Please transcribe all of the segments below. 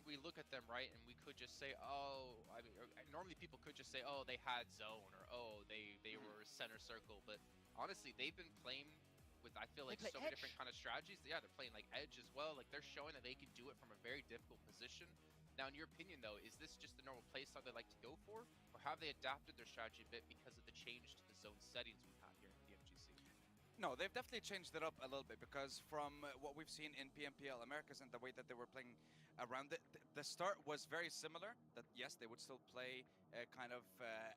we look at them, right, and we could just say, oh, I mean, normally people could just say, oh, they had zone, or oh, they were center circle, but honestly, they've been playing with, I feel like, so many different kind of strategies. Yeah, they're playing like edge as well. Like, they're showing that they can do it from a very difficult position. Now, in your opinion, though, is this just the normal play style they like to go for, or have they adapted their strategy a bit because of the change to the zone settings we have here in Pmgc? No, they've definitely changed it up a little bit because from what we've seen in PMPL Americas and the way that they were playing around it, the start was very similar. That yes, they would still play kind of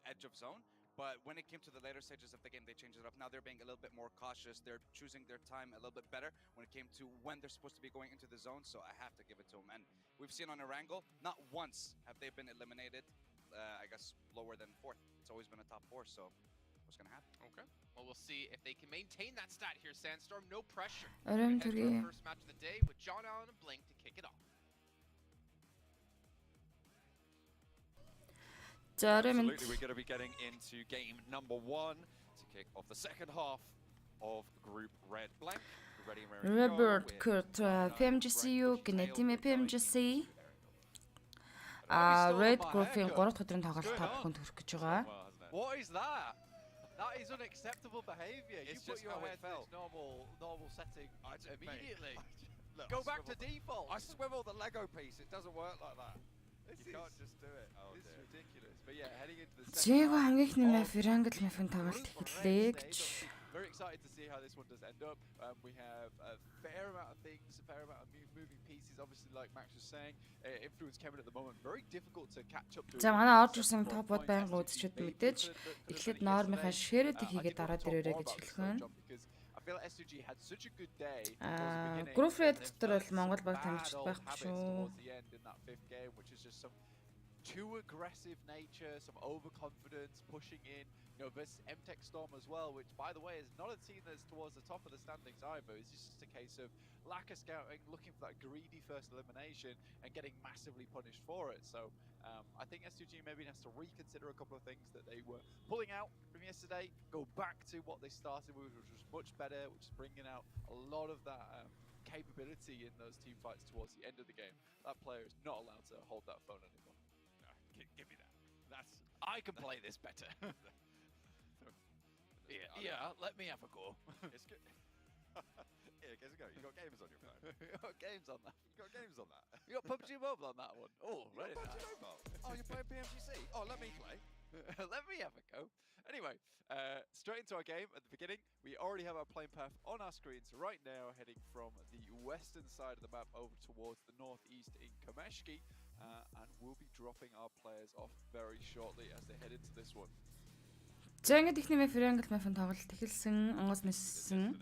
edge of zone, but when it came to the later stages of the game, they changed it up. Now they're being a little bit more cautious. They're choosing their time a little bit better when it came to when they're supposed to be going into the zone. So I have to give it to them. And we've seen on Erangel, not once have they been eliminated. I guess lower than fourth. It's always been a top four. So what's gonna happen? Okay. Well, we'll see if they can maintain that stat here, Sandstorm. No pressure. Оройн Head to our төргий. first match of the day with John Allen and Blink to kick it off. Absolutely, we're going to be getting into game number 1 to kick off the second half of Group Red. Blank, ready and ready to go. Robert Kurt Pmgc юу гэнэ тийм ээ Pmgc Red Group-ийн 3 дахь өдрийн тоглолт та бүхэнд хүрэх гэж байгаа. What is that? That is unacceptable behavior. It's You put just your how it head to felt. its normal setting immediately. Look, Go I back to swivel- default. I swivel the Lego piece. It doesn't work like that. This You can't is just do it. Oh, this is dear. ridiculous. But yeah, heading into the Зээг second half хамгийн ихний of map Erangel map-ын тоглолт Group Red эхэллээ stage, гэж. obviously very excited to see how this one does end up. We have a fair amount of things, a fair amount of moving pieces. Obviously, like Max was saying, influence Kevin at the moment very difficult to catch up to. За манай орж ирсэн топ бод байнга үзчихэд мэдээж эхлээд Нормынхаа ширэд хийгээд дараад ирээрэй гэж хэлэх байна. I feel like SUG had such a good day. Group Red дотор бол Монгол баг тамирчид байхгүй шүү. Towards the end in that fifth game, which is just some too aggressive nature, some overconfidence, pushing in, you know, versus Mtech Storm as well, which, by the way, is not a team that's towards the top of the standings either. It's just a case of lack of scouting, looking for that greedy first elimination, and getting massively punished for it. So I think S2G maybe has to reconsider a couple of things that they were pulling out from yesterday, go back to what they started with, which was much better, which is bringing out a lot of that capability in those team fights towards the end of the game. That player is not allowed to hold that phone anymore. Give me that. That's. I can play this better. yeah, let me have a go. It's good. Yeah, give us a go. You got games on your phone. You got games on that. You got games on that. You got PUBG Mobile on that one. Oh, You got very PUBG nice. Mobile. Oh, you're playing PMGC. Oh, let me play. Let me have a go. Anyway, straight into our game at the beginning. We already have our playing path on our screens right now, heading from the western side of the map over towards the northeast in Kameshki, and we'll be dropping our players off very shortly as they head into this one. За ингээд ихний map Erangel map-ын тоглолт эхэлсэн. Онгоц ниссэн.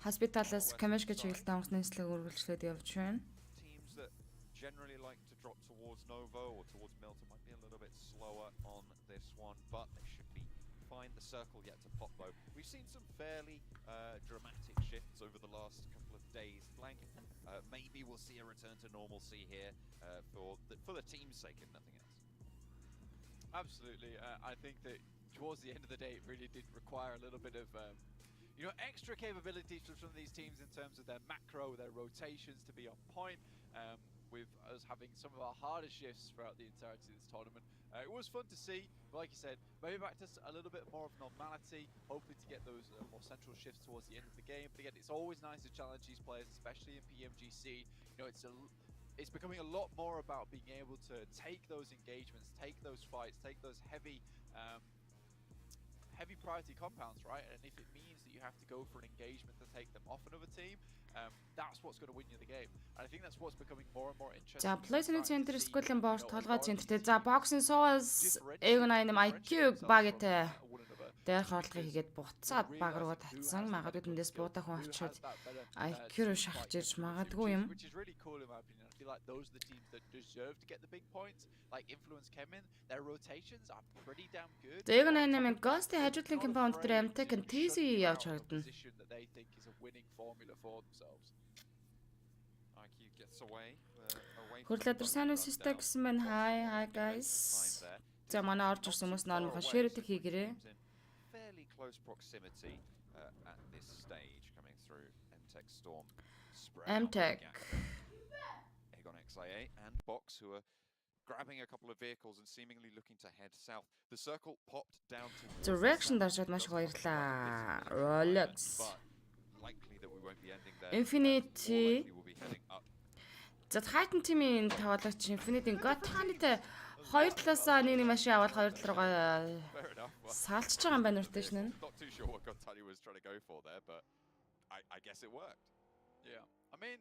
Hospital-аас Kameshka чиглэлд онгоц нислэг үргэлжлээд явж байна. Teams that generally like to drop towards Novo or towards Milton might be a little bit slower on this one, but they should be fine. The circle yet to pop though. We've seen some fairly dramatic shifts over the last couple of days. Blank, maybe we'll see a return to normalcy here for the team's sake, if nothing else. Absolutely. I think that towards the end of the day, it really did require a little bit of extra capabilities from some of these teams in terms of their macro, their rotations to be on point. With us having some of our hardest shifts throughout the entirety of this tournament. It was fun to see, but like you said, maybe back to a little bit more of normality, hoping to get those more central shifts towards the end of the game. But again, it's always nice to challenge these players, especially in PMGC. You know, it's becoming a lot more about being able to take those engagements, take those fights, take those heavy priority compounds, right? And if it means that you have to go for an engagement to take them off another team, that's what's going to win you the game. And I think that's what's becoming more and more interesting. За Playstation Center School-ын боор толгой центртэй. За Boxing Soul-аас Ego9 IQ багтай дээрх орлогыг хийгээд буцаад баг руугаа татсан. Магадгүй тэндээс буудаа хүн авчирд IQ руу шахаж ирж магадгүй юм. Which is really cool in my opinion. I feel like those are the teams that deserve to get the big points. Like Influence Kemin, their rotations are pretty damn good. За Ego9 Ghost-ийн хажуудлын компаунд дээр Mtech TC явж харагдана. Position that they think is a winning formula for themselves. IQ gets away. Хөрлөдөр сайн уу систэ гэсэн байна. Hi guys. За манай орж ирсэн хүмүүс Нормынхаа ширэдэг хийгэрээ. Fairly close proximity at this stage coming through Mtech Storm. Mtech. on XIA and Box, who are grabbing a couple of vehicles and seemingly looking to head south. The circle popped down to Direction даршаад маш их баярлаа. Rolex. Likely that we won't be ending there. Infinity. We'll be heading up. За Titan team-ийн тоглогч Infinity гот таанытай хоёр талаасаа нэг машин аваад хоёр тал руугаа салчж байгаа юм байна rotation нь. Not too sure what Gottani was trying to go for there, but I guess it worked. Yeah, I mean,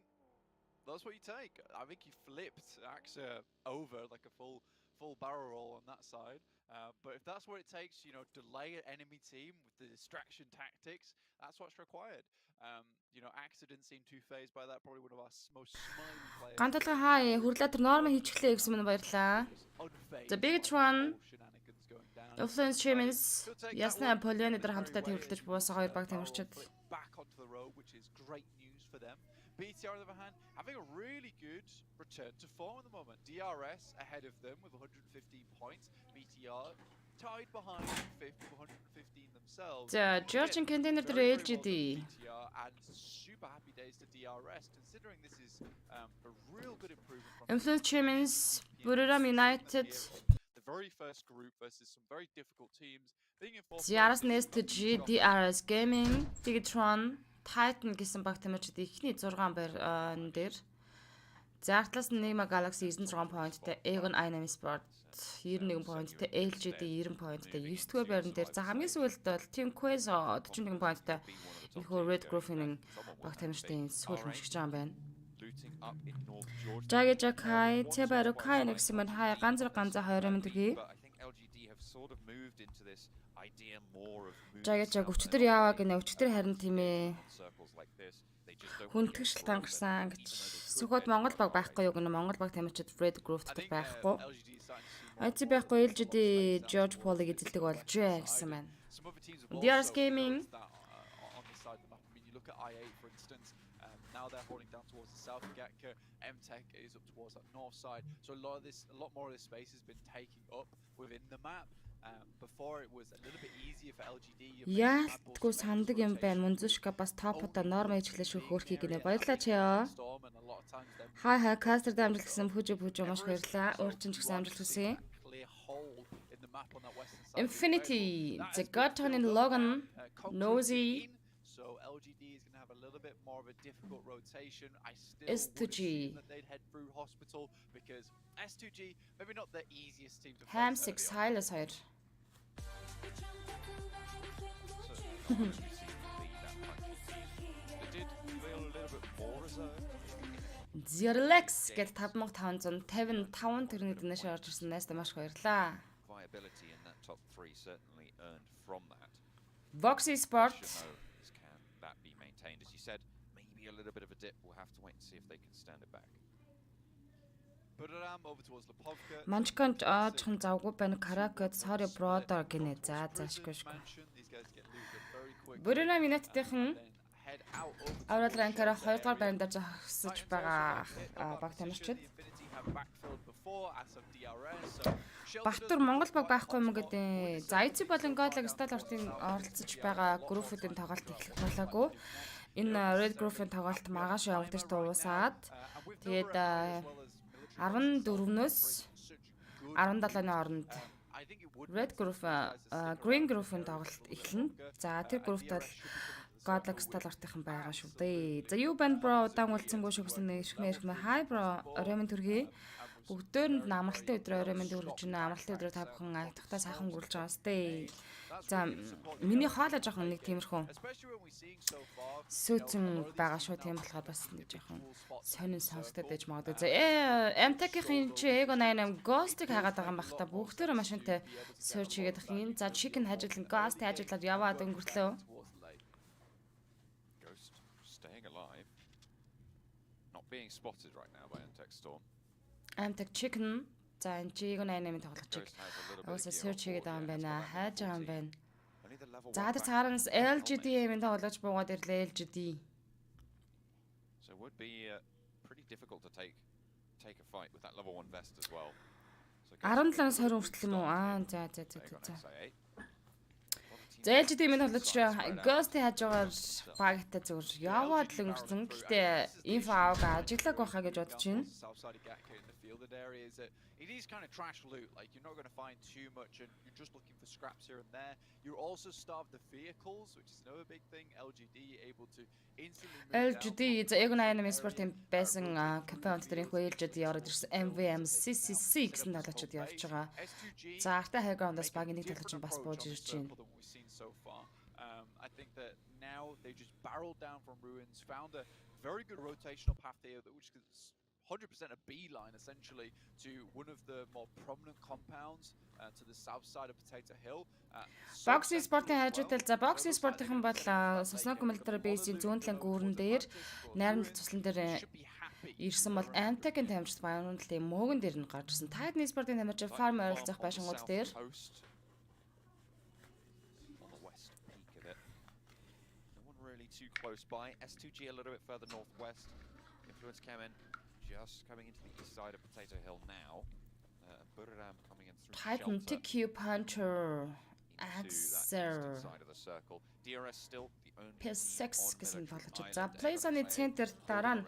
that's what you take. I think he flipped Axa over like a full barrel roll on that side. But if that's what it takes, you know, delay an enemy team with the distraction tactics, that's what's required. You know, Axa didn't seem too phased by that. Probably one of our most smiling players. Ганталга хаа хүрлээ тэр норм хийчихлээ гэсэн мань баярлаа. The big one. Influence Champions. Ясна Полианы дээр хамтдаа төвлөрдөж буусаа хоёр баг тамирчид. Back onto the road, which is great news for them. BTR on the other hand, having a really good return to form at the moment. DRS ahead of them with 115 points. BTR tied behind fifth with 115 themselves. За Georgian container дээр LGD. BTR and super happy days to DRS, considering this is a real good improvement from Influence Champions, Buriram United. the very first group versus some very difficult teams. Being in fourth Ziaras Nest G DRS Gaming, Bigatron, Titan гэсэн баг тамирчид ихний 6 байр дээр. Зартлаас Nima Galaxy 96 поинттай, Aegon Dynamic Sport 91 поинттай, LGD 90 поинттай, 9-р байран дээр. За хамгийн сүүлд бол Team Queso 41 поинттай. Энэхүү Red Griffin-ийн баг тамирчдын сүүл мушгиж байгаа юм байна. Jage Jakai, Tebaru Kai гэсэн мань хаяа ганцаар ганцаа 20 минут өгье. Жагаад өчтөр яваа гинэ өчтөр харин тийм ээ. Хүндгшил тангарсан гэж. Сүхөд Монгол баг байхгүй юу гэнэ Монгол баг тамирчид Fred Grove дотор байхгүй. IT байхгүй LGD George Paul-ыг эзэлдэг болж гэсэн байна. DRS Gaming now they're holding down towards the south. Gatka, MTech is up towards that north side. So a lot more of this space has been taken up within the map. Before it was a little bit easier for LGD. Яалтгүй сандаг юм байна. Мунзушка бас топота норм ижлээ шүү хөөрхий гинэ. Баярлалаа чаа. Хай кастер дамжуулт гэсэн пүжө маш баярлалаа. Өөрчн ч гэсэн амжилт хүсье. Infinity, the Goton in Logan, Nosy. So LGD is going to have a little bit more of a difficult rotation. I still would assume that they'd head through hospital because S2G maybe not the easiest team to Ham 6 Hylas хоёр. Zerlex гэд 5555 тэрний дэнэш орж ирсэн найстаа маш баярлаа. Viability in that top 3 certainly earned from that. Voxy Sport. Can that be maintained? As you said, maybe a little bit of a dip. We'll have to wait and see if they can stand it back. Over towards Lipovka. Манчканч аачхан завгүй байна. Каракет sorry brother гинэ. За заашгүй. Бүрэнэ минутынхан аврал ранкера 2 дугаар байранд зогсож байгаа баг тамирчид. Баттар Монгол баг байхгүй юм гэдэг. За IC болон Godlag Style ортын оролцож байгаа группүүдийн тоглолт эхлэх болоогүй. Энэ Red Group-ийн тоглолт маргааш явагдаж дуусаад тэгээд 14-өөс 17-ны хооронд Red Group, Green Group-ийн тоглолт эхэлнэ. За тэр группт бол Godlag Style ортынхан байгаа шүү дээ. За юу байна bro удаан уулзсангүй шүү гэсэн нэрхмэ. Hi bro, оройн төргий. Бүгдөөрэнд амралтын өдрөө орой мэнд өргөж байна. Амралтын өдрөө та бүхэн айтхтаа сайхан гүрлж байгаа сте. За миний хоолой жоохон нэг тиймэрхүү сүүцэн байгаа шүү. Тийм болохоор бас нэг жоохон сонин сонсогдоод байж магадгүй. За MTech-ийн чи Aegon 88 Ghost-ыг хагаад байгаа юм бах та. Бүгдөө машинтай search хийгээд ах юм. За Chicken хажиглан Ghost хажиглаад яваад өнгөрлөө. Ghost staying alive. Not being spotted right now by MTech Storm. MTech Chicken. За энэ чи Aegon 88-ийн тоглогчийг өөсөө search хийгээд байгаа юм байна. Хайж байгаа юм байна. За тэр цаараас LGD-ийн тоглож буугаад ирлээ LGD. So it would be pretty difficult to take a fight with that level 1 vest as well. 17-аас 20 хүртэл юм уу? За. Зээлж тийм энэ болооч Ghost яаж байгаагаар багтай зүгээр яваад л өнгөрсөн. Гэхдээ инфо аваад ажиглаг байхаа гэж бодож байна. It is kind of trash loot, like you're not going to find too much and you're just looking for scraps here and there. You're also starved the vehicles, which is another big thing. LGD able to instantly LGD за яг 88 спортын байсан компаниуд дээр их LGD ороод ирсэн Pmgc гэсэн талаачид явж байгаа. За артай хайграундаас багийн нэг талаач нь бас бууж ирж байна. I think that now they just barreled down from ruins, found a very good rotational path here, which is 100% a beeline essentially to one of the more prominent compounds to the south side of Potato Hill. Boxing спортын хажуудал за boxing спортын бол Сосног Military Base-ийн зүүн талын гүүрэн дээр найрамдал туслан дээр ирсэн бол Amtech-ийн тамирчид баянуудын мөөгөн дээр нь гарч ирсэн. Titan спортын тамирчид farm ойролцох байшингууд дээр too close by. S2G a little bit further northwest. Influence Kemen just coming into the east side of Potato Hill now. Buriram coming in through Titan TQ Puncher Axer side of the circle. DRS still the only PS6 гэсэн болгож. За Playzone-ийн центр дараа нь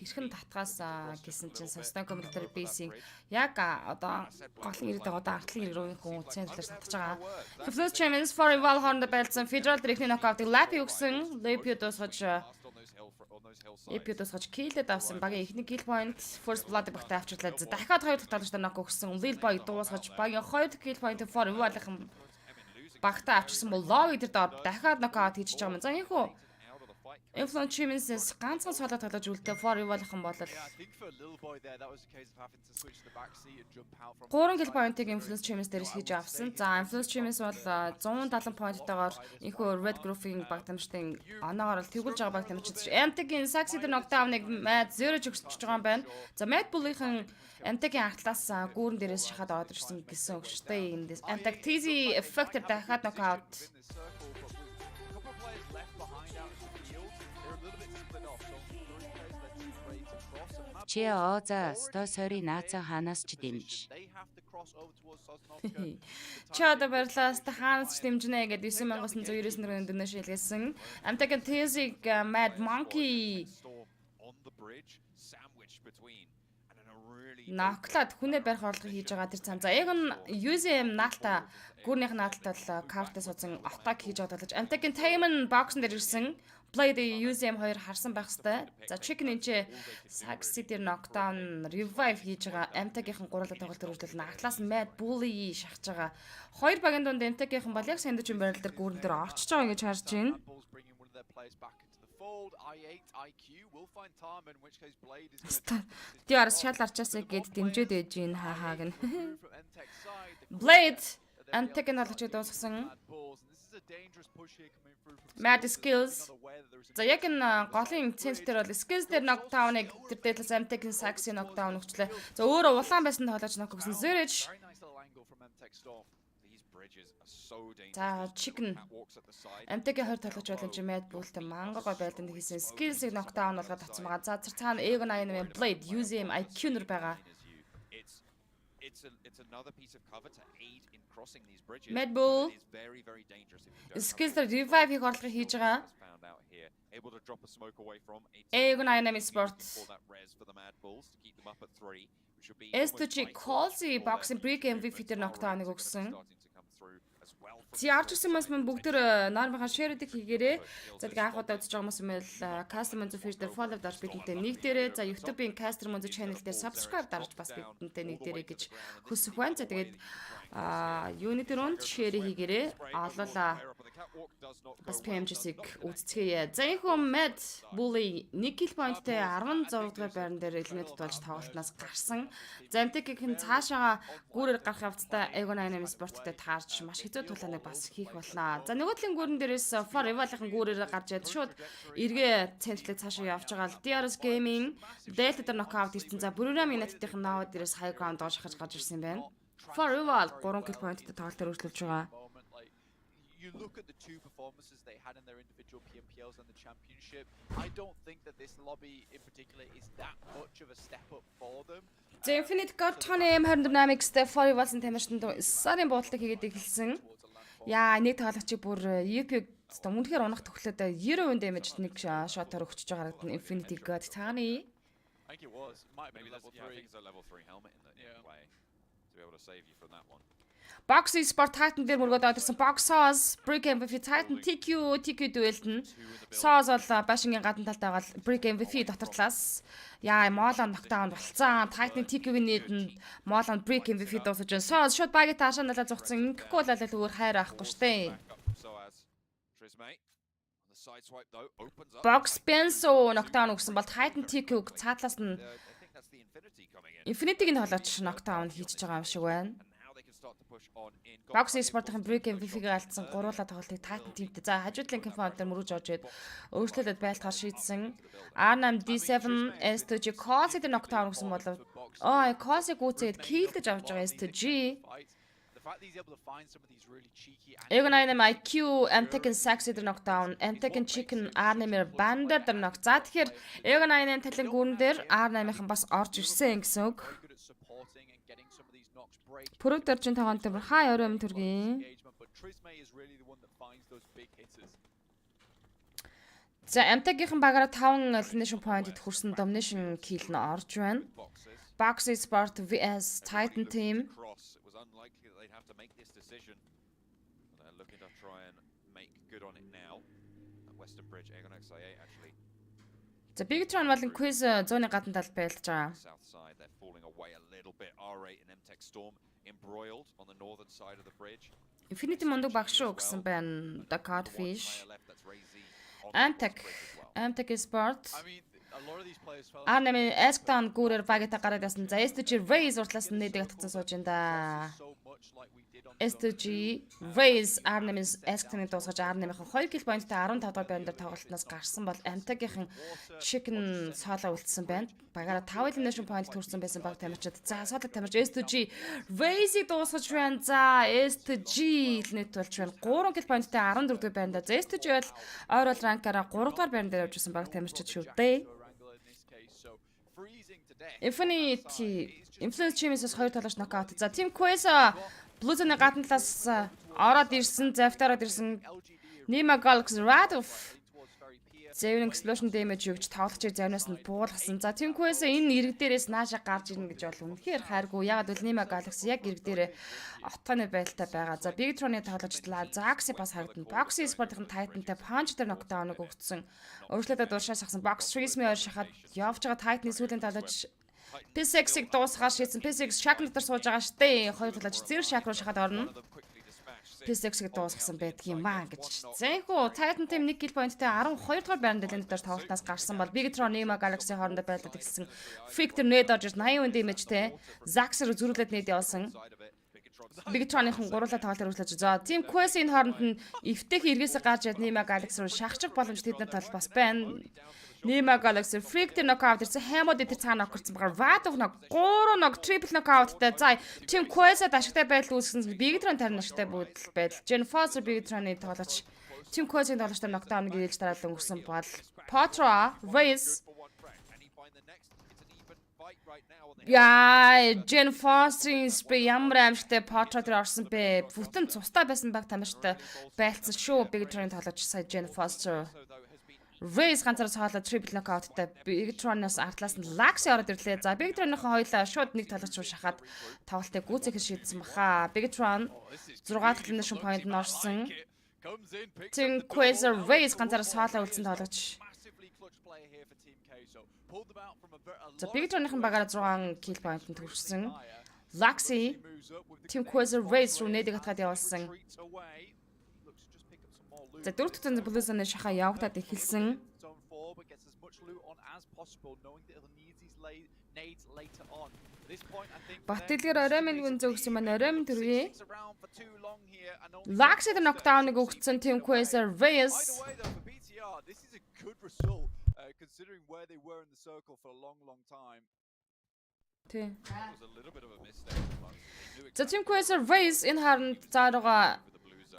хэрхэн татгаас гэсэн чинь Сосног Military Base-ийн яг одоо голын ирээд байгаа одоо артлын ирэг рүү хүн центрлээс татж байгаа. Influence Champions for Rival Horned Belts-ын Federal Directing Knockout-ыг Lap өгсөн. Lap дуусгаж киллэд авсан багийн ихний kill point first blood багтаа авчихлаа. Дахиад хоёр дахь талаачтай нок өгсөн. Lil Boy дуусгаж багийн хоёр дахь kill point for Rival-ын багтаа авчихсан бол Love дээр дахиад knockout хийж байгаа юм. За энэ хүү Influence Champions ганцхан солоо тоглож үлдээ for Rival-ын бол 3 kill point-ыг Influence Champions дээрээс хийж авсан. За Influence Champions бол 170 point-тойгоор энэхүү Red Group-ийн баг тамирчдын оноогоор л тэгүүлж байгаа баг тамирчид. Amtech-ийн Saxy-д knockdown-ыг Mad 0 өгсөж байгаа юм байна. За Mad Bull-ийн Amtech-ийн артлаас гүүрэн дээрээс шахаад аваад ирсэн гэсэн үг шүү дээ. Энд Amtech TZ effect дахиад knockout Чи ооза сто сори наацаа ханаас ч дэмж. Чи одоо барьлаас та хаанаас ч дэмжнэ гэдэг 9994 дөнөш хэлсэн. Amtech TZ Mad Monkey наклад хүнээ барих орлогыг хийж байгаа тэр цан. За яг нь USM наалта гүрнийх наалтал картаас узан атак хийж байгаа талж Amtech Taman боксн дээр ирсэн. Blade USM 2 харсан байх хэвээр. За Chicken энэ Saxy дээр knockdown revive хийж байгаа. Amtech-ийн гурвалаа тоглолт төрүүлэл наглаас Mad Bully шахаж байгаа. Хоёр багийн дунд Amtech-ийн бол яг сандвич барил дээр гүүрэн дээр орчиж байгаа ингэж харж байна. Диарс шал арчаасаа гээд дэмжээд ээж гин хаа гэн. Blade Amtech-ийн олгочд дуусгасан. Mad skills. За яг энэ голын центр дээр бол skills дээр knockdown-ыг тэр дээрээс Amtech-ийн Saxy knockdown өгчлээ. За өөрөө улаан байсан тоглож knock өгсөн. Zurich. За Chicken Amtech-ийн 20 тоглож байлаа чи Mad Bull-тэй мангагой байлдан хийсэн skills-ийг knockdown болгоод татсан байгаа. За цаана Egon 88 Blade USM IQ нэр байгаа. It's another piece of cover to aid in crossing these bridges. Mad Bull is very dangerous if you skills дээр revive хийх орлогыг хийж байгаа. Able to drop a smoke away from Egon 88 sport. S2G Colsey boxing break MVP дээр knockdown-ыг өгсөн. Арчсан хүмүүс мөн бүгдээр нормынхаа share-ыг хийгээрэй. За тэгээ анх удаа үзэж байгаа хүмүүс мэл Caster Monzo page дээр follow дарж бидэнтэй нэг дээрээ. За YouTube-ийн Caster Monzo channel дээр subscribe дарж бас бидэнтэй нэг дээрээ гэж хүсэх байна. За тэгээд юуны дөрөнд share хийгээрэй. Олоолаа бас Pmgc үзцгээе. За энэ хүн Mad Bully 1 kill point-тэй 16 дугаар байран дээр eliminate болж тоглолтноос гарсан. За Amtech-ийн цаашаага гүүрээр гарах явцдаа Egon 88 спорттой таарч маш хэцүү тулааныг бас хийх болно. За нөгөө талын гүүрэн дээрээс For Rival-ын гүүрээр гарч яд шууд эргээ центрлэг цаашаа явж байгаа л DRS Gaming Delta дээр knockout ирсэн. За Buriram United-ийн наваад дээрээс high ground доо шахаж гарч ирсэн байна. For Rival 3 kill point-тэй тоглолт өргөжлүүлж байгаа. You look at the two performances they had in their individual PMPLs and the championship. I don't think that this lobby in particular is that much of a step up for them. The Infinite God 20 M 24 Dynamics дээр For Rival-ын тамирчид сарын буудлыг хийгээд эхэлсэн. Яа, нэг тоглогчийг бүр EP үнэхээр унах төгөлөд 90% damage нэг shot-оор өгчөж байгаа харагдана Infinity God цааны. I think it was. It might have been Maybe level that's, yeah, I 3. think it's a level 3 helmet in the play to be able to save you from that one. Box Sport Titan дээр мөргөд орсон Box Sauce, Brick MVP Titan TQ дуэлт нь Sauce бол башингийн гадна талд байгаа Brick MVP дотор талаас яа Молон нокдаун болцсон. Titan TQ-ийн нийтэнд Молон Brick MVP дуусаж байна. Sauce шууд багийн таашаа налаа зугцсан. Ингэхгүй бол зүгээр хайр авахгүй штэ. Box Benso нокдаун өгсөн бол Titan TQ цаатлаас нь Infinity-гийн тоглооч нокдаун хийж байгаа юм шиг байна. Box Sport-ын Brick MVP-г алдсан гуруула тоглолтыг Titan Team-тэй. За хажуудлын конференц дээр мөрөж орж ирээд өөрчлөлтөд байлтахаар шийдсэн. R8 D7 S2G Cosy дээр нокдаун өгсөн бол Cosy гүйцээд киллдэж авч байгаа S2G. Egon IQ MTech Sax дээр нокдаун, MTech Chicken R8-ээр Bander дээр нок. За тэгэхээр Egon талын гүрэн дээр R8-ын бас орж ирсэн гэсэн үг. Пүрэв дөржин тоглоомт бүр хаа өрөөм төргийн. За MTech-ийн багаараа 5 elimination point-д хүрсэн domination kill нь орж байна. Box Sport vs Titan Team. За Big Tron болон quiz 100-ны гадна талд байлж байгаа. Infinity мундаг багш шүү гэсэн байна. The Codfish. MTech Sport. Нэмээ Askdown гүүрээр багта гараад байсан. За S2G Raise уртлаас нь нэдэг татсан сууж энэ да. S2G Raise нэмээс Askdown-ыг дуусгаж нэмийн 2 kill point-тай 15 дугаар байран дээр тоглолтноос гарсан бол MTech-ийн Chicken Solo үлдсэн байна. Багаараа 5 elimination point төрсэн байсан баг тамирчид. За Solo тамирч S2G Raise-ийг дуусгаж байна. За S2G илнэт болж байна. 3 kill point-тай 14 дугаар байран дээр. За S2G бол ойрол ранкаараа 3 дугаар байран дээр явж байсан баг тамирчид шүү дээ. Infinity Influence Team-ээс 2 тоглогч нокаут. За Team Quest Blues-ны гадна талаас ороод ирсэн, завтараад ирсэн Nima Galaxy Radov Zevin Explosion damage өгч тоглогчийг завнаас нь буулгасан. За Team Quest энэ ирэг дээрээс нааша гарч ирнэ гэж бол үнэхээр хайргүй. Ягаад гэвэл Nima Galaxy яг ирэг дээрээ отгооны байлтай байгаа. За Big Tron-ы тоглогчдлаа Zaxi бас харагдана. Box Sport-ын Titan-тай Punch дээр нокдауныг өгсөн. Өөрчлөлтөд уршаа шахсан Box Stream-ээр шахаад явж байгаа Titan-ы сүүлийн тоглогч Pmgc дуусгаар шийдсэн. Pmgc шаг дотор сууж байгаа штэ. Хоёр тоглогч зэрэг шаг руу шахаад орно. Pmgc дуусгасан байдаг юм аа гэж. Зэнхүү Titan Team 1 kill point-тэй 12 дугаар байранд дэлэн дотор тоглолтоос гарсан бол Big Tron Nima Galaxy хоорондоо байлдаад ирсэн. Victor нээд орж 80 damage-тэй Zaxer зөрүүлээд нээд явуулсан. Big Tron-ын гурлаа тоглолтоор үргэлжлэж. За Team Quest-ийн хооронд нь эвтэх эргээсээ гарч яд Nima Galaxy руу шахчих боломж тэднэр тал бас байна. Nima Galaxy Freak тэр knockout ирсэн. Hamod тэр цаана нокорсон байгаа. Vadov нок 3 нок triple knockout-тай. За Team Quest-д ашигтай байдал үүсгэсэн. Big Tron тарин ашигтай байдал. Gen Foster Big Tron-ы тоглогч Team Quest-ийн тоглогчтой нокдауныг ээлж дараалан өгсөн бол Potro Race Gen Foster-ийн spray ямар аимшигтай Potro дээр орсон бэ? Бүтэн цустай байсан баг тамирчтай байлцсан шүү. Big Tron-ы тоглогч сая Gen Foster Race ганцаараа цаалаад triple knockout-тай Big Tron-оос артлаас нь Laxi ороод ирлээ. За Big Tron-ын хоёулаа шууд нэг тоглогч руу шахаад тоглолтыг гүйцээх шийдсэн баха. Big Tron 6 elimination point нь орсон. Team Quest Race ганцаараа цаалаа үлдсэн тоглогч. За Big Tron-ын багаараа 6 kill point нь төрсөн. Laxi Team Quest Race руу нэдэг атгаад явуулсан. За дөрөвдүгээр Blues-ны шахаа явагдаад эхэлсэн. Батэлгэр ороймын гүн зөөгсөн маань ороймын төргий. Laxi дээр нокдауныг өгсөн Team Quest Race. За Team Quest Race энэ харанд зааргаа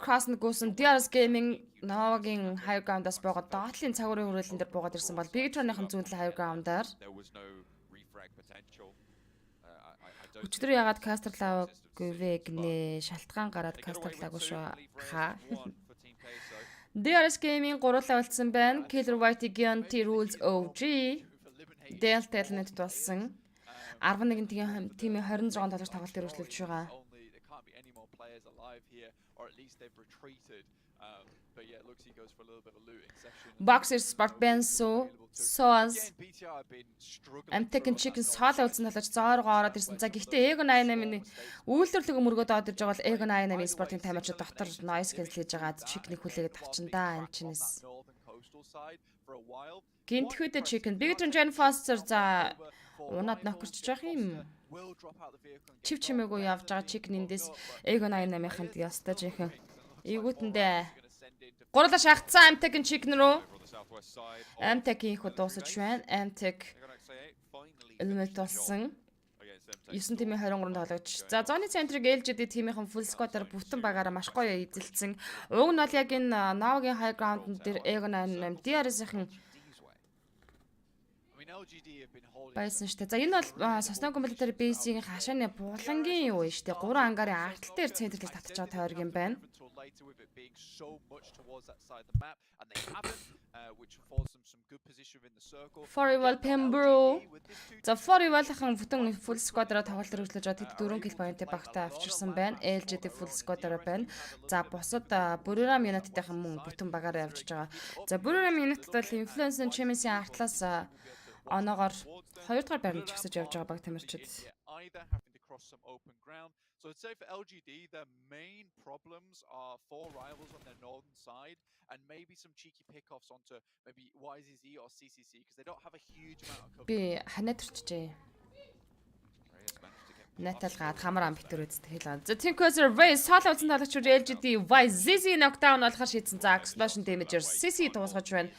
Cross нэгөөсөн DRS Gaming Novагийн high ground-аас богоод доотлын цагуурын хүрээлэн дээр буугаад ирсэн бол Big Tron-ын зүүнлэн high ground-аар Өчигдөр ягаад кастерлаагүй вэ гинэ шалтгаан гараад кастерлаагүй шүү хаа. DRS Gaming гурлаа үлдсэн байна. Killer White Giant Rules OG Delta Talent болсон. 11 тимийн 26 тоглогч тоглолт өргөжлүүлж байгаа. Boxer Sport Benso Soaz Pmgc соолоо үлдсэн талаач зооргоо ороод ирсэн. За гэхдээ Egon 88-ийн үйлдвэрлэг мөргөд орж ирж байгаа бол Egon 88-ийн спортын таймерч дотор noise cancel хийж байгаа чикний хүлээгээд авчин да энэ чинээс. Гинтхүйдэ chicken Big Gen Foster за унаад нокорч жоох юм. Чив чимээгүй явж байгаа chicken эндээс Egon 88-ийн ястаж ихэн. Ээгүүтэндээ гурлаа шахацсан Amtech chicken руу. Amtech-ийн их дуусаж байна. Amtech элемент болсон. 9 тимийн 23 тоглогч. За зооны центрыг LGD тимийнхэн full squad-аар бүтэн багаараа маш гоё эзэлсэн. Уг нь бол яг энэ Now-гийн high ground дээр Egon 88 DRS-ийн байсан штэ. За энэ бол Сосногийн комплектер бейсийн хашааны булангийн юу вэ штэ. 3 ангарын артал дээр центрлэл татчих байгаа тойрог юм байна. Forival Pembro. За Forival-ын бүтэн full squad-аар тоглолт өргөжлөж байгаа. Тэд 4 kill point-ийг багтаа авчирсан байна. LGD full squad-аар байна. За бусад Buriram United-ийн мөн бүтэн багаараа явж байгаа. За Buriram United бол Influence Champions-ийн артлаас оноогоор 2 дугаар байранд чигсэж явж байгаа баг тамирчид. So I'd say for LGD, their main problems are 4 rivals on their northern side and maybe some cheeky pickoffs onto maybe YZZ or CCC because they don't have a huge amount of coverage. Би ханаад төрчихжээ. Наталгаад хамар амбитэр үздэг хэлээ. За Team Closer Race соол үлдсэн тоглогчид LGD YZZ knockdown болохоор шийдсэн. За Explosion Damager CC дуусгаж байна.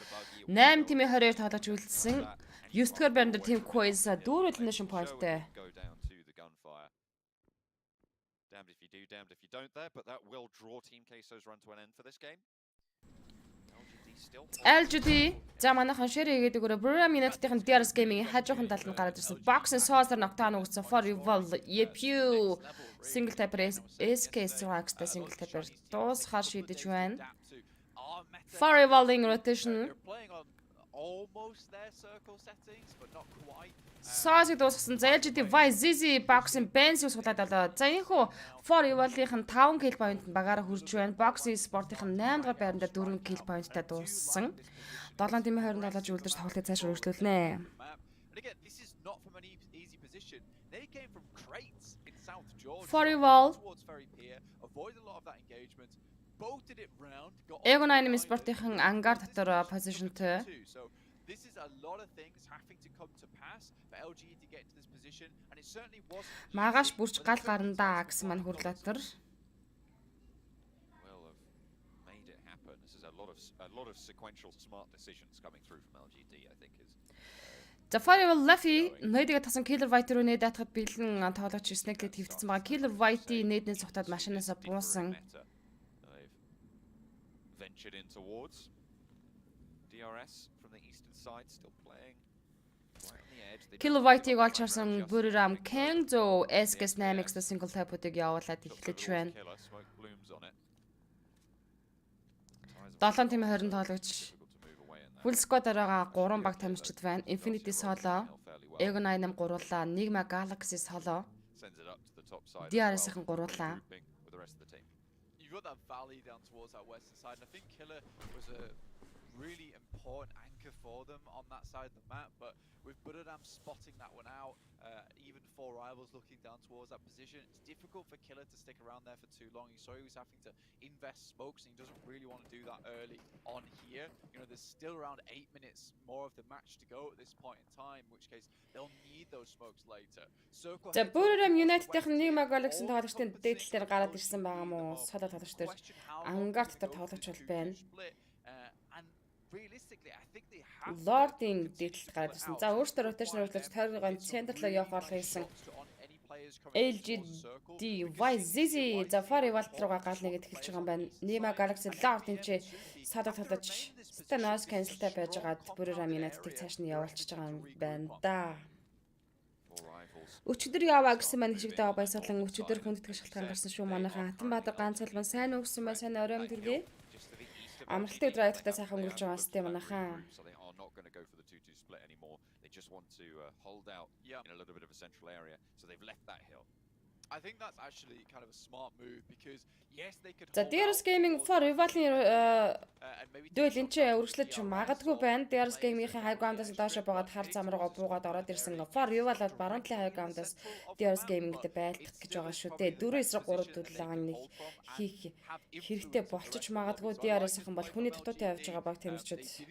8 тимийн 22 тоглогч үлдсэн. 9 дугаар байранд Team Quiz 4 elimination point-тэй. Damned if you do, damned if you don't there, but that will draw Team Queso's run to an end for this game. LGD за манайхан share хийгээд өгөөрэй. Buriram United-ийн DRS Gaming хажуухан талд нь гараад ирсэн. Boxing Saucer knockdown өгсөн. For Rival EPU single tapper SKS Wax-тай single tapper дуусгаар шийдэж байна. For Rival-ing rotation almost their circle settings but not quite. Саасыг дуусгасан. За LGD YZZ Boxing Benz усуулаад болоо. За энэхүү For Rival-ийн 5 kill point-д багаараа хүрж байна. Boxing Sport-ийн 8 дугаар байранд 4 kill point-тай дууссан. 7 тимийн 27 ж үлдэж тоглолтыг цааш өргөжлүүлнэ. For Rival Egon 88 Sport-ийн ангар дотор позишнтэй. This is a lot of things having to come to pass for LGE to get into this position and it certainly wasn't. Магаш бүрч гал гарандаа гэсэн мань хүрлэтэр. Well, made it happen. This is a lot of sequential smart decisions coming through from LGD I think is. За Forival Luffy нэдэгээ тасан Killer White руу нээд атахад бэлэн тоглож ирснэглээ твэгдсэн байгаа. Killer White-ийн нээднээс цогтоод машинаасаа буусан. Ventured in towards DRS from the eastern side still playing right on the edge. Killer White-ийг олж харсан Buriram Kengzo SKS 8X-д single tap-уудыг явуулаад эхлэж байна. 7 тимийн 20 тоглогч Full squad-аараа 3 баг тамирчид байна. Infinity Solo, Egon 88 гурлаа, Nigma Galaxy Solo, DRS-ийн гурлаа. You've got that valley down towards that western side, and I think Killer was a really important anchor for them on that side of the map, but with Buriram spotting that one out, even 4 rivals looking down towards that position, it's difficult for Killer to stick around there for too long. You saw he was having to invest smokes, and he doesn't really want to do that early on here. You know, there's still around 8 minutes more of the match to go at this point in time, in which case they'll need those smokes later. За Buriram United-ийн Nigma Galaxy тоглогчдын дээдэл дээр гараад ирсэн байгаа мó? Соло тоглогч дээр ангаар дотор тоглогч бол байна. Lord-ийн дээдэлд гараад ирсэн. За өөртөө rotation өөрчлөж тойргын центрлоо явах болгох хийсэн. LGD YZZ за Forival руугаа гал нэгэд эхэлж байгаа юм байна. Nigma Galaxy Lord-ийн ч садаа тоглож noise cancel-тай байж байгаад Buriram United-ийг цааш нь явуулчихж байгаа юм байна да. Өчигдөр яваа гэсэн маань хишигтэй баясгалан өчигдөр хүндэтгэх шалтгаан гарсан шүү манайхаа Хатанбаатар ганц салбан сайн өгсөн байна сайн оройн төргий. Амралтын өдөр аятгатай сайхан өнгөрч байгаа сте манайхаа. I think that's actually kind of a smart move because yes they could За DRS Gaming for Rival-ийн дэвэл энэ ч үргэлжлэж магадгүй байна. DRS Gaming-ийн high ground-аас доошо боод хар зам руугаа буугаад ороод ирсэн. For Rival бол баруун талын high ground-аас DRS Gaming-тэй байлдах гэж байгаа шүү дээ. 4-3 төлөв нэг хийх хэрэгтэй болчих магадгүй DRS-ийн бол хүний дутуутай явж байгаа баг тэмцчихэд.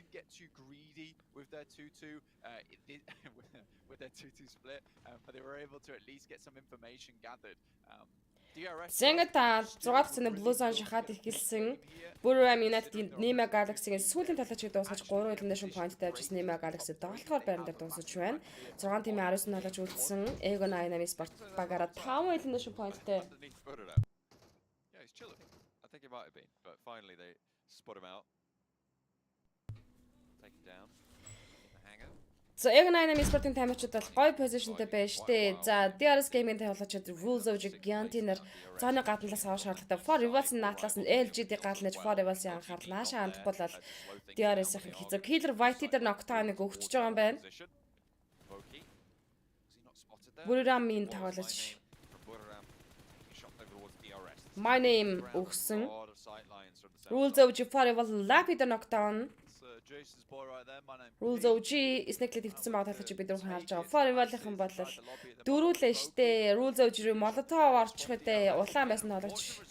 With their 2-2 with their 2-2 split, but they were able to at least get some information gathered. Зэнгэт 6 цэний Blue Zone шахаад ихэлсэн. Burram United Nima Galaxy-гийн сүүлийн талаач дуусгаж 3 elimination point-тай авчихсан Nima Galaxy 7-р байран дээр дуусгаж байна. 6 тимийн 19 талаач үлдсэн. Egon Dynamics Sport багаараа 5 elimination point-тай. Yeah, he's chilling. I think it might have been, but finally they spot him out. Take him down. So Egon Dynamics Sport-ийн таймчууд бол гоё позишнтэй байна штэ. За DRS Gaming-тэй холоочод Rules of Gigantinер цааны гадналаас авах шаардлагатай. For Rivals-ын наатлаас нь LGD гаднаж For Rivals-ийн анхаарал наашаа хандахгүй бол DRS-ийн хэзээ Killer White дээр Nocturne-ыг өгч байгаа юм байна. Burram-ийн тоглож My Name өгсөн. Rules of For Rivals Lapid Nocturne Jason's boy right there, my name. Rules OG снэклэд ивдсэн байгаа талаач бид нар харж байгаа. Forever-ийн бол дөрүүлээ штэ. Rules OG руу Molotov орчих үедээ улаан байсан боловч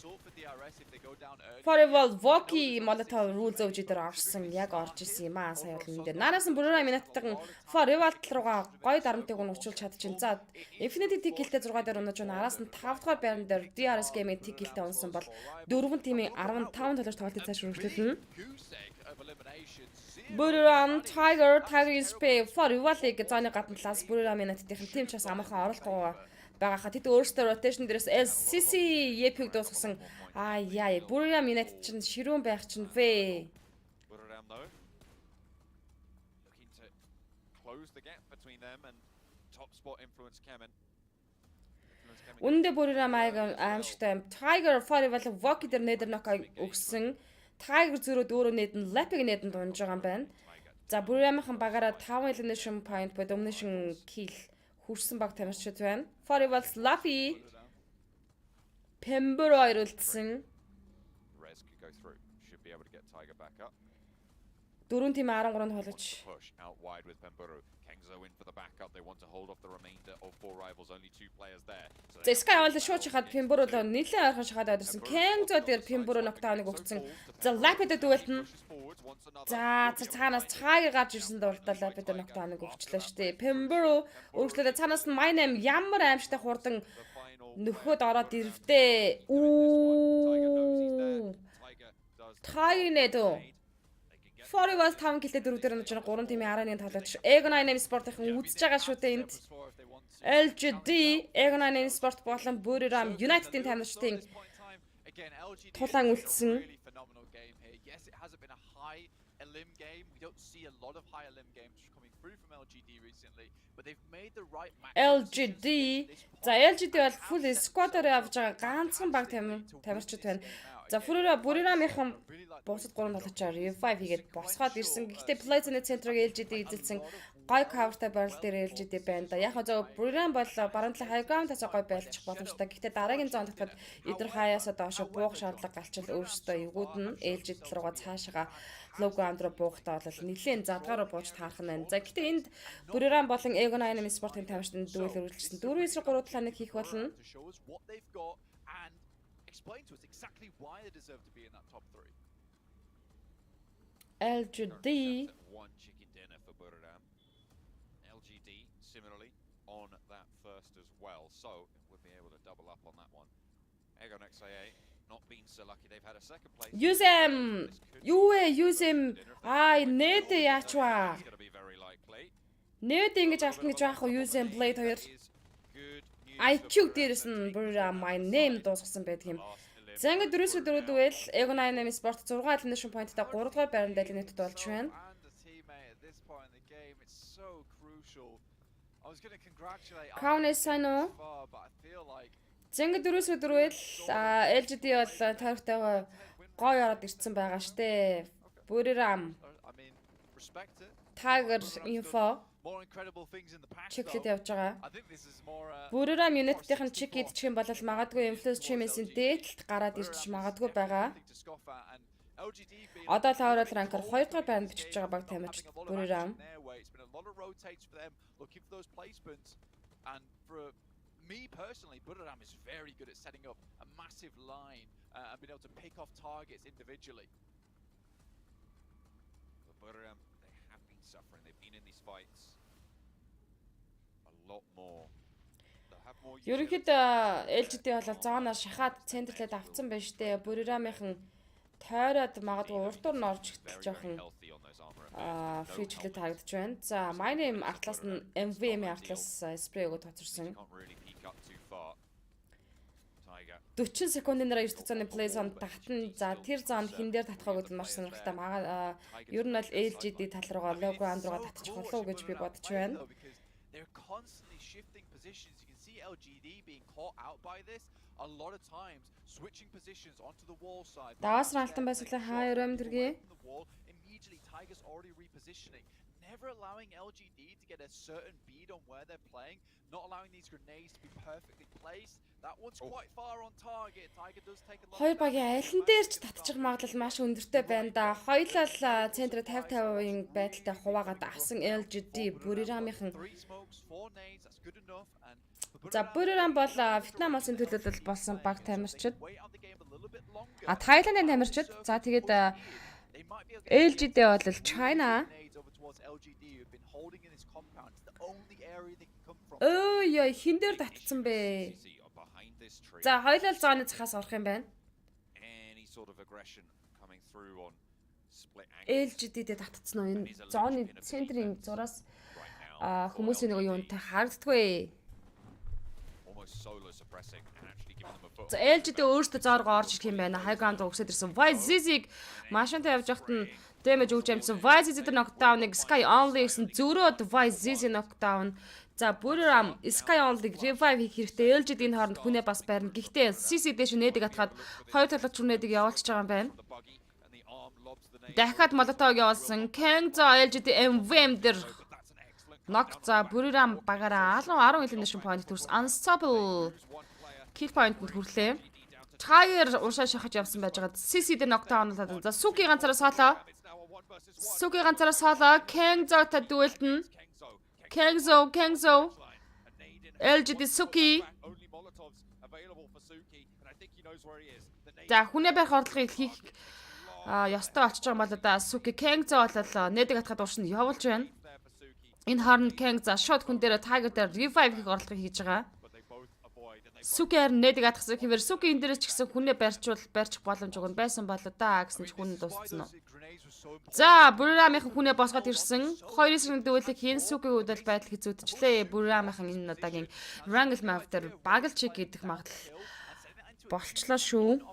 Forever Voki Molotov Rules OG дээр орсон. Яг орж исэн юм аа сая бол энэ дээр. Нараас нь Burram минуттайхан Forever руугаа гоё дарамтыг нь учруулж чадчихин. За Infinity Ticket-тэй 6 дээр унаж байна. Араас нь 5 дугаар байран дээр DRS Gaming Ticket-тэй унсан бол 4 тимийн 15 талаарч тоглолтыг цааш үргэлжлүүлнэ. Burram Tiger Spay for Rival-ыг зооны гадна талаас Burram United-ийн тим ч бас амархан оролцоо байгаа ха. Тэд өөрсдөө rotation дээрээс LCC EP-г дуусгасан. Яа, Burram United чинь ширүүн байх чинь вэ. Burram though looking to close the gap between them and top spot influence Kemen. Үндэ Burram аимшигтай Tiger for Rival Voki дээр нэтер нок өгсөн. Tiger зөрөөд өөрөө нэдэн Lapig нэдэн дунж байгаа юм байна. За Burram-ийн багаараа 5 elimination point ба domination kill хүрсэн баг тамирчид байна. For Rivals Lappy Pembro ирүүлсэн. Rez could go through. Should be able to get Tiger back up. 4 тим 13 тоглож. Push out wide with Pembro. Kengzo in for the backup. They want to hold off the remainder of 4 rivals. Only 2 players there. За Sky бол шууд шахаад Pembro л нэлээд ойрхон шахаад байдаг. Kengzo дээр Pembro Nocturne-ыг өгсөн. За Lapid дүүлтэн. За цаанаас Tiger гарч ирсэн дуртаа Lapid Nocturne-ыг өгчлөө шүү дээ. Pembro өөрчлөлөө цаанаас нь My Name ямар аимштай хурдан нөхөд ороод ирвдээ. Tiger нэдөө. Forever 5 килтэй 4 дээр онож 3 тимийн 11 тоглож. Egon Dynamics Sport-ийн үзэж байгаа шүү дээ энд. LGD Egon Dynamics Sport болон Burram United-ийн тамирчдын тулаан үлдсэн. Yes, it hasn't been a high elim game. We don't see a lot of high elim games coming through from LGD recently, but they've made the right match. LGD за LGD бол full squad-оор явж байгаа ганцхан баг тамирчид байна. За Burram-ийн бусад 3 тоглогчоор revive хийгээд босгоод ирсэн. Гэхдээ Play-ийн центрыг LGD эзэлсэн гой cover-тай байрал дээр LGD байна да. Яг зөв Burram бол баруун талын high ground-аас гой байлчих боломжтой. Гэхдээ дараагийн зоон дахад эдгээр хаяасаа доошо буух шаардлага галчил өөрсдөө эвгүүд нь LGD руугаа цаашаа low ground руу буухтаа бол нэлийн задгаараа бууж таарах нь байна. За гэхдээ энд Burram болон Egon Dynamics Sport-ийн тамирчид дүүл үргэлжлсэн 4-3 талааныг хийх болно. Explain to us exactly why they deserve to be in that top 3. LGD one chicken dinner for Burram. LGD similarly on that first as well, so we'll be able to double up on that one. Egon XIA not been so lucky. They've had a second place. Use him. Use him. Нэт яачваа. Нэт ингэж алтна гэж яах вэ? Use him Blade 2. IQ дээрээс нь Burram My Name дуусгасан байдаг юм. За ингээд 4-4 дүүл Egon Dynamics Sport 6 elimination point-тай 3 дугаар байранд нэтэд болж байна. was going to congratulate Crown-ээс сайн уу? but I feel like Зинг 4-4 байл LGD бол тойрогтойгоо гой ороод ирсэн байгаа штэ. Бүрэрам. I mean, respect it. Tiger info More incredible things in the past. чеклэд явж байгаа. I think this is more Бүрэрам unit-ийн чек идчих юм бол магадгүй influence chimney-ийн дээдлэлт гараад ирчих магадгүй байгаа. Одоо лаврал ранкер 2 дугаар байранд бичиж байгаа баг тамирч Бүрэрам. And for me personally, Buraram is very good at setting up a massive line and being able to pick off targets individually. Buraram, they have been suffering. They've been in these fights a lot more. Ерөнхийдөө LGD бол зооноор шахаад центрлээд авцсан байна штэ. Buraram-ийн тойроод магадгүй урдуур нь орж ихтэл жоохон фичлээ харагдаж байна. За, my name артлаас нь MVM-ийн артлаас спрей өгөө тоцорсон. 40 секундын дараа 9 зооны play zone татна. За, тэр зоонд хин дээр татах гэдэг нь маш сонирхолтой. Ер нь бол LGD тал руугаа лого андруугаа татчих болов уу гэж би бодож байна. They're constantly shifting positions. You can see LGD being caught out by this a lot of times, switching positions onto the wall side. Даваас нь алтан байсгалаа хаа өрөөм дэргээ. Immediately Tiger's already repositioning, never allowing LGD to get a certain bead on where they're playing, not allowing these grenades to be perfectly placed. That one's quite far on target. Tiger does take a lot. Хоёр багийн аль нь дээр ч татчих магадлал маш өндөртэй байна да. Хоёулаа центр 50-50-ийн байдалтай хуваагаад авсан LGD Buraram-ийн. За, Buraram бол Вьетнам улсын төлөөлөл болсон баг тамирчид. Тайландын тамирчид. За, тэгээд LGD бол China. Яа, хин дээр татцсан бэ? За, хоёулаа зооны цахаас орох юм байна. LGD-д татцсан уу? Энэ зооны центрийн зураас хүмүүсийн нэг юунтай харагддаггүй. За, LGD өөртөө зооргоо орж ирэх юм байна. Хайганд өгсөд ирсэн. Vizizi-г машинтай явж байхад нь damage өгч амжсан. Vizizi-д knockdown-ыг Sky Only гэсэн зөрөөд Vizizi knockdown. За, Buraram Sky Only-г revive хийх хэрэгтэй. LGD-ийн хооронд хүнээ бас байрна. Гэхдээ CC дэш нээдэг атгаад хоёр талгч хүнээдэг явуулчихж байгаа юм байна. Дахиад Molotov явуулсан. Kengzo LGD MVM дээр knock. За, Buraram багаараа 10 elimination point төрс unstoppable kill point-д хүрлээ. Tiger уршаа шахаж явсан байж байгаа. CC дээр knockdown болоод. За, Suki ганцаараа солоо. Suki ганцаараа солоо. Kengzo та дүүлдэн. Kengzo. LGD Suki. За, хүнээ байх орлогыг хийх ёстой болчихж байгаа юм байна да. Suki Kengzo болол нэдэг атгаад уушнд явуулж байна. Энэ хооронд Kengzo шууд хүн дээр Tiger дээр revive хийх орлогыг хийж байгаа. Suki нэдэг атгсан хэвээр Suki энэ дээрээ ч гэсэн хүнээ барьчих боломж өгөн байсан болоо да гэсэн ч хүн дууссан уу. За, Buraram-ийн хүнээ босгоод ирсэн. 2 эсрэг дүүлэг хийн Suki-г удал байдал хэзүүдчлээ. Buraram-ийн энэ удаагийн Wrangle map дээр багл чек гэдэг магадлал болчлоо шүү.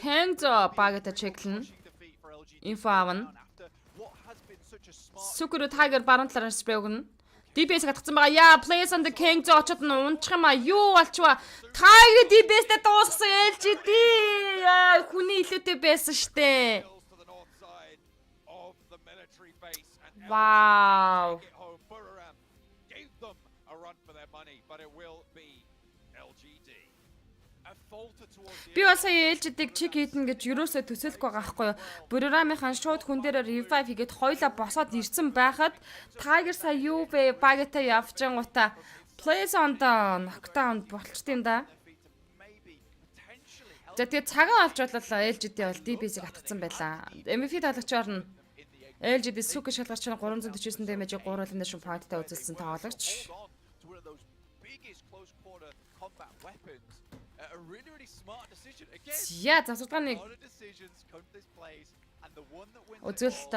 Kengzo багта чеклэн. Info авна. Suki-ро Tiger баруун талаар спрей өгнө. DPS гатгсан байгаа. Яа, place on the Kengzo очоод нь унчих юм а. Юу болчихваа? Tiger DPS-тэй дуусгасан LGD. Яа, хүний илүүтэй байсан штэ. Вау. Би бас LGD-г чек хийдэн гэж юусоо төсөөлөхгүй байгаа байхгүй юу. Buraram-ийн шууд хүн дээр revive хийгээд хоёлаа босоод ирсэн байхад Tiger сая юу бэ? Багта явчихангуудаа place on the knockdown болчт юм да. За, тэгээ цагаан олж боллоо LGD бол DPS-ийг атгсан байлаа. MVP тоглогчоор нь LGD Suki шалгарч нь 349 damage-ийг 3 elimination point-тай үзүүлсэн тоглогч. Яа, засваргааны үзүүлэлт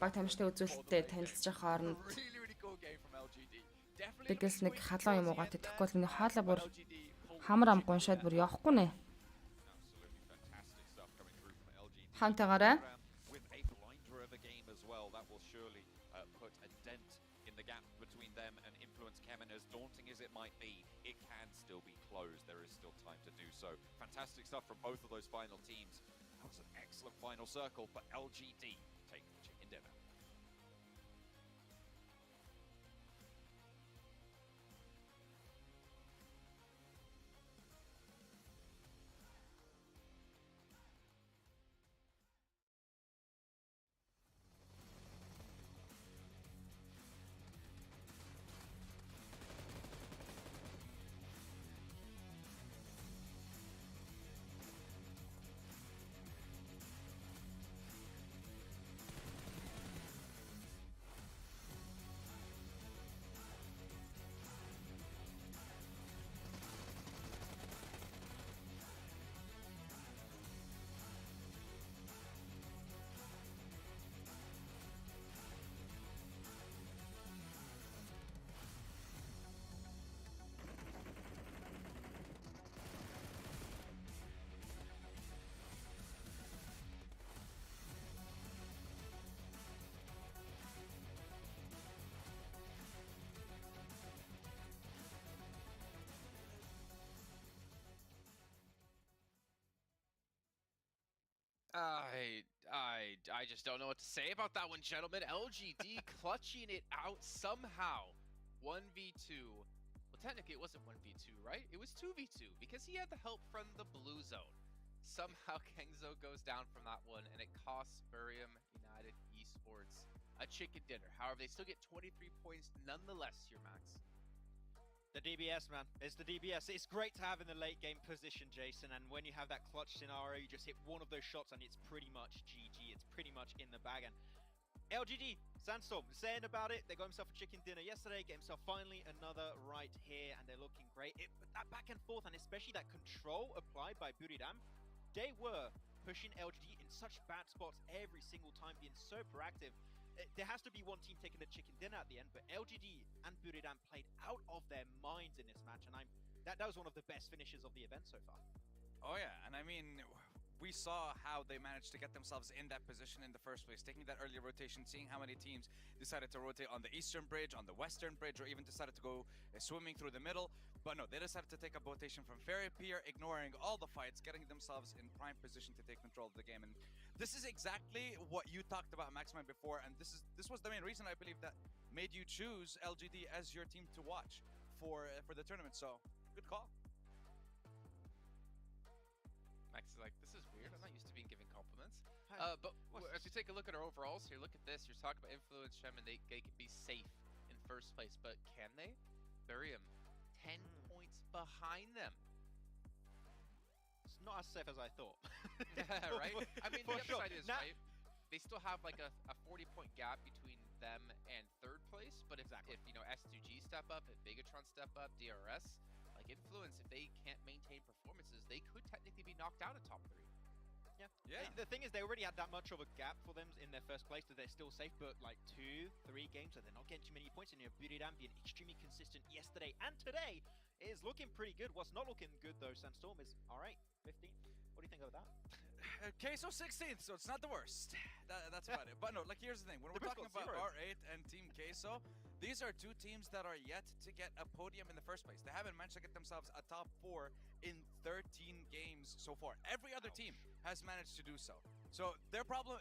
баг тамирчтай үзүүлэлттэй танилцж байгаа хооронд бигээс нэг халуун юм уугаад тэхгүй бол миний хаалаа бүр хамар ам гуншаад бүр явахгүй нэ. Хамтаагаарай. With a blinder of a game as well, that will surely put a dent in the gap between them and Influence Chem. And as daunting as it might be, it can still be closed. There is still time to do so. Fantastic stuff from both of those final teams. That was an excellent final circle, but LGD take the chicken dinner. I just don't know what to say about that one, gentlemen. LGD clutching it out somehow. 1v2. Well, technically it wasn't 1v2, right? It was 2v2 because he had the help from the blue zone. Somehow Kengzo goes down from that one, and it costs Burium United Esports a chicken dinner. However, they still get 23 points nonetheless here, Max. The DBS, man. It's the DBS. It's great to have in the late game position, Jason, and when you have that clutch scenario, you just hit one of those shots and it's pretty much GG. It's pretty much in the bag. And LGD, Sandstorm, saying about it, they got himself a chicken dinner yesterday, get himself finally another right here, and they're looking great. That back and forth, and especially that control applied by Buridam, they were pushing LGD in such bad spots every single time, being so proactive. There has to be one team taking the chicken dinner at the end, but LGD and Buridam played out of their minds in this match, and that was one of the best finishes of the event so far. Oh yeah, and I mean, we saw how they managed to get themselves in that position in the first place, taking that early rotation, seeing how many teams decided to rotate on the eastern bridge, on the western bridge, or even decided to go swimming through the middle. But no, they decided to take a rotation from Ferry Pier, ignoring all the fights, getting themselves in prime position to take control of the game. And this is exactly what you talked about, Maxman, before, and this was the main reason I believe that made you choose LGD as your team to watch for the tournament. So good call. Max is like, this is weird. I'm not used to being given compliments. But if you take a look at our overalls here, look at this. You're talking about Influence Gem, and they can be safe in first place, but can they? Burium, 10 points behind them. It's not as safe as I thought. Yeah, right? I mean, the sure. upside is, right, they still have like a 40-point gap between them and third place, but if you know, S2G step up, if Bigatron step up, DRS, like Influence, if they can't maintain performances, they could technically be knocked out of top 3. Yeah. The thing is, they already had that much of a gap for them in their first place, that they're still safe, but like 2-3 games, so they're not getting too many points. And Buridam being extremely consistent yesterday and today is looking pretty good. What's not looking good though, Sandstorm, is alright, 15. What do you think of that? Queso 16th, so it's not the worst. That's about it. But no, like, here's the thing. When we're talking about R8 and Team Queso, these are two teams that are yet to get a podium in the first place. They haven't managed to get themselves a top 4 in 13 games so far. Every other team has managed to do so. So their problem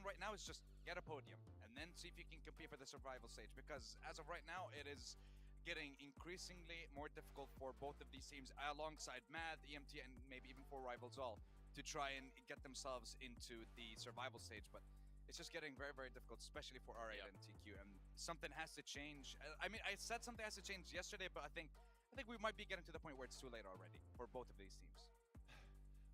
right now is just get a podium and then see if you can compete for the survival stage. Because as of right now, it is getting increasingly more difficult for both of these teams, alongside Mad, EMT, and maybe even for Rivals All, to try and get themselves into the survival stage. But it's just getting very, very difficult, especially for R8 and TQ. And something has to change. I mean, I said something has to change yesterday, but I think we might be getting to the point where it's too late already for both of these teams.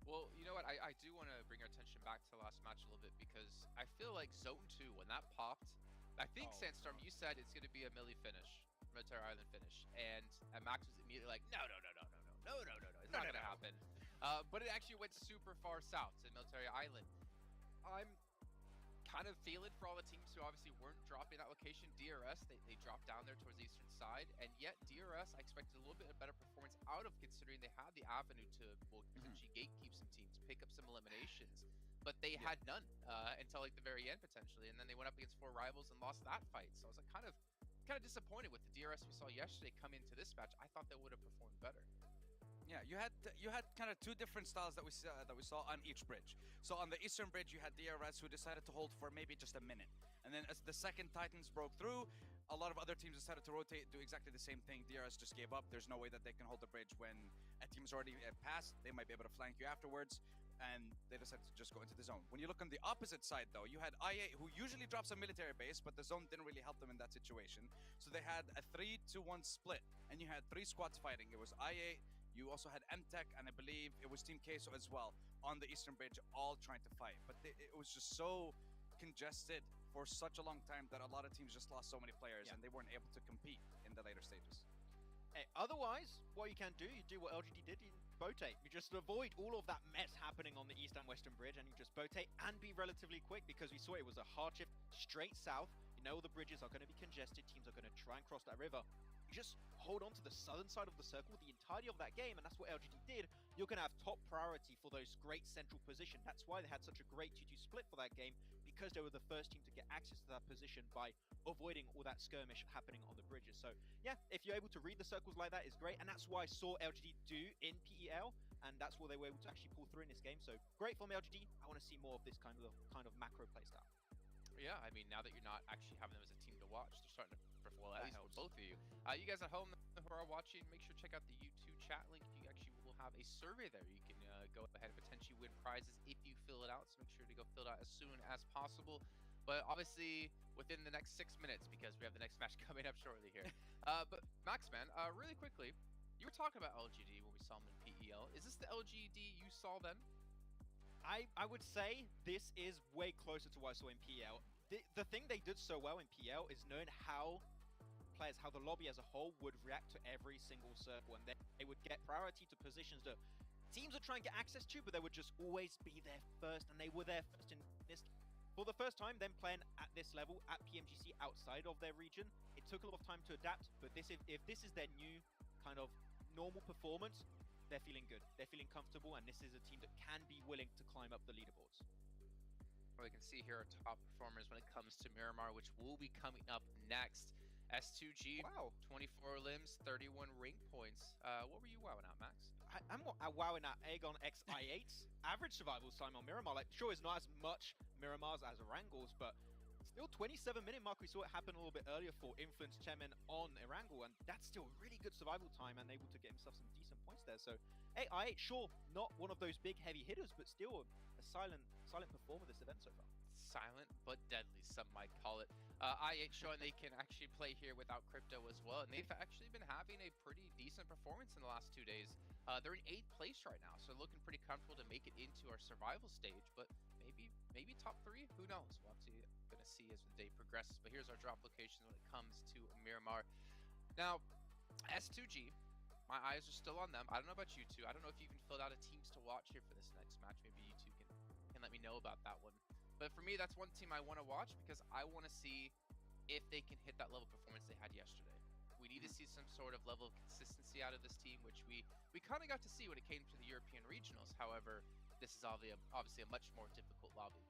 Well, you know what? I do want to bring our attention back to the last match a little bit, because I feel like Zone 2, when that popped, I think, Sandstorm, you said it's going to be a Millie finish, Military Island finish, and Max was immediately like, no, it's not going to happen. But it actually went super far south to Military Island. I'm kind of feeling for all the teams who obviously weren't dropping that location. DRS, they dropped down there towards the eastern side, and yet DRS, I expected a little bit of better performance out of, considering they had the avenue to, well, potentially gatekeep some teams, pick up some eliminations. but they had none until like the very end potentially, and then they went up against 4 rivals and lost that fight. So I was like kind of disappointed with the DRS we saw yesterday come into this match. I thought they would have performed better. Yeah, you had kind of 2 different styles that we saw on each bridge. So on the eastern bridge, you had DRS who decided to hold for maybe just a minute, and then as the second Titans broke through, a lot of other teams decided to rotate, do exactly the same thing. DRS just gave up. There's no way that they can hold the bridge when a team's already passed. They might be able to flank you afterwards, and they decided to just go into the zone. When you look on the opposite side, though, you had IA, who usually drops a military base, but the zone didn't really help them in that situation. So they had a 3-1 split, and you had 3 squads fighting. It was IA. You also had MTech, and I believe it was Team Queso as well on the Eastern Bridge, all trying to fight. But it was just so congested for such a long time that a lot of teams just lost so many players, and they weren't able to compete in the later stages. Hey, otherwise, what you can do, you do what LGD did in Botate. You just avoid all of that mess happening on the East and Western Bridge, and you just Botate and be relatively quick, because we saw it was a hard shift straight south. You know the bridges are going to be congested. Teams are going to try and cross that river. You just hold on to the southern side of the circle the entirety of that game, and that's what LGD did. You're going to have top priority for those great central position. That's why they had such a great 2-2 split for that game, because they were the first team to get access to that position by avoiding all that skirmish happening on the bridges. So yeah, if you're able to read the circles like that, is great, and that's what I saw LGD do in PEL, and that's what they were able to actually pull through in this game. So great from LGD. I want to see more of this kind of macro playstyle. Yeah, I mean, now that you're not actually having them as a team to watch, they're starting to perform, at least for both of you. You guys at home who are watching, make sure to check out the YouTube chat link. You actually will have a survey there. You can go ahead and potentially win prizes if you fill it out, so make sure to go fill it out as soon as possible. But obviously, within the next 6 minutes, because we have the next match coming up shortly here. But Max, man, really quickly, you were talking about LGD when we saw them in PEL. Is this the LGD you saw then? I would say this is way closer to what I saw in PL. The thing they did so well in PL is knowing how players, how the lobby as a whole would react to every single circle, and they would get priority to positions that teams are trying to get access to, but they would just always be there first, and they were there first in this. For the first time, them playing at this level, at Pmgc, outside of their region, it took a lot of time to adapt, but if this is their new kind of normal performance, they're feeling good, they're feeling comfortable, and this is a team that can be willing to climb up the leaderboards. Well, we can see here our top performers when it comes to Miramar, which will be coming up next. S2G, wow, 24 limbs, 31 rank points. What were you wowing at, Max? I'm wowing at Aegon X I8's average survival time on Miramar. Like, sure, it's not as much Miramars as Erangel's, but still 27-minute mark. We saw it happen a little bit earlier for Influence Chemin on Erangel, and that's still really good survival time and able to get himself some decent points there. So I8, sure, not one of those big heavy hitters, but still a silent performer this event so far. Silent but deadly, some might call it. I8 showing they can actually play here without crypto as well, and they've actually been having a pretty decent performance in the last 2 days. They're in 8th place right now, so looking pretty comfortable to make it into our survival stage, but maybe top 3, who knows? We'll have to gonna see as the day progresses. But here's our drop locations when it comes to Miramar. Now, S2G, my eyes are still on them. I don't know about you two. I don't know if you even filled out a teams to watch here for this next match. Maybe you two can let me know about that one. But for me, that's one team I want to watch because I want to see if they can hit that level of performance they had yesterday. We need to see some sort of level of consistency out of this team, which we kind of got to see when it came to the European regionals. However, this is obviously a much more difficult lobby.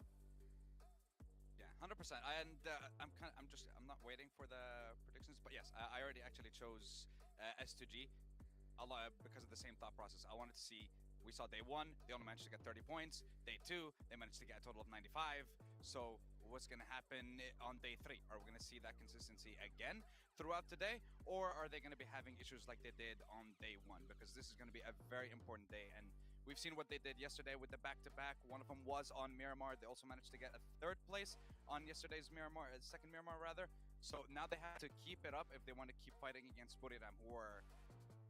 Yeah, 100%. And I'm not waiting for the predictions, but yes, I already actually chose S2G a lot because of the same thought process. I wanted to see. We saw day 1, they only managed to get 30 points. Day 2, they managed to get a total of 95. So what's going to happen on day 3? Are we going to see that consistency again throughout the day? Or are they going to be having issues like they did on day 1? Because this is going to be a very important day. And we've seen what they did yesterday with the back-to-back. One of them was on Miramar. They also managed to get a 3rd place on yesterday's Miramar, 2nd Miramar rather. So now they have to keep it up if they want to keep fighting against Buriram, who are...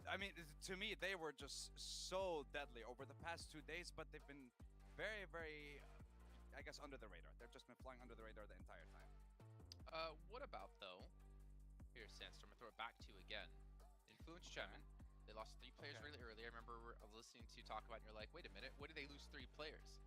I mean, to me, they were just so deadly over the past 2 days, but they've been very, very, I guess, under the radar. They've just been flying under the radar the entire time. What about, though, here, Sandstorm, I'm gonna throw it back to you again. Influence Chemin, they lost 3 players really early. I remember I was listening to you talk about it, and you're like, wait a minute, what did they lose 3 players?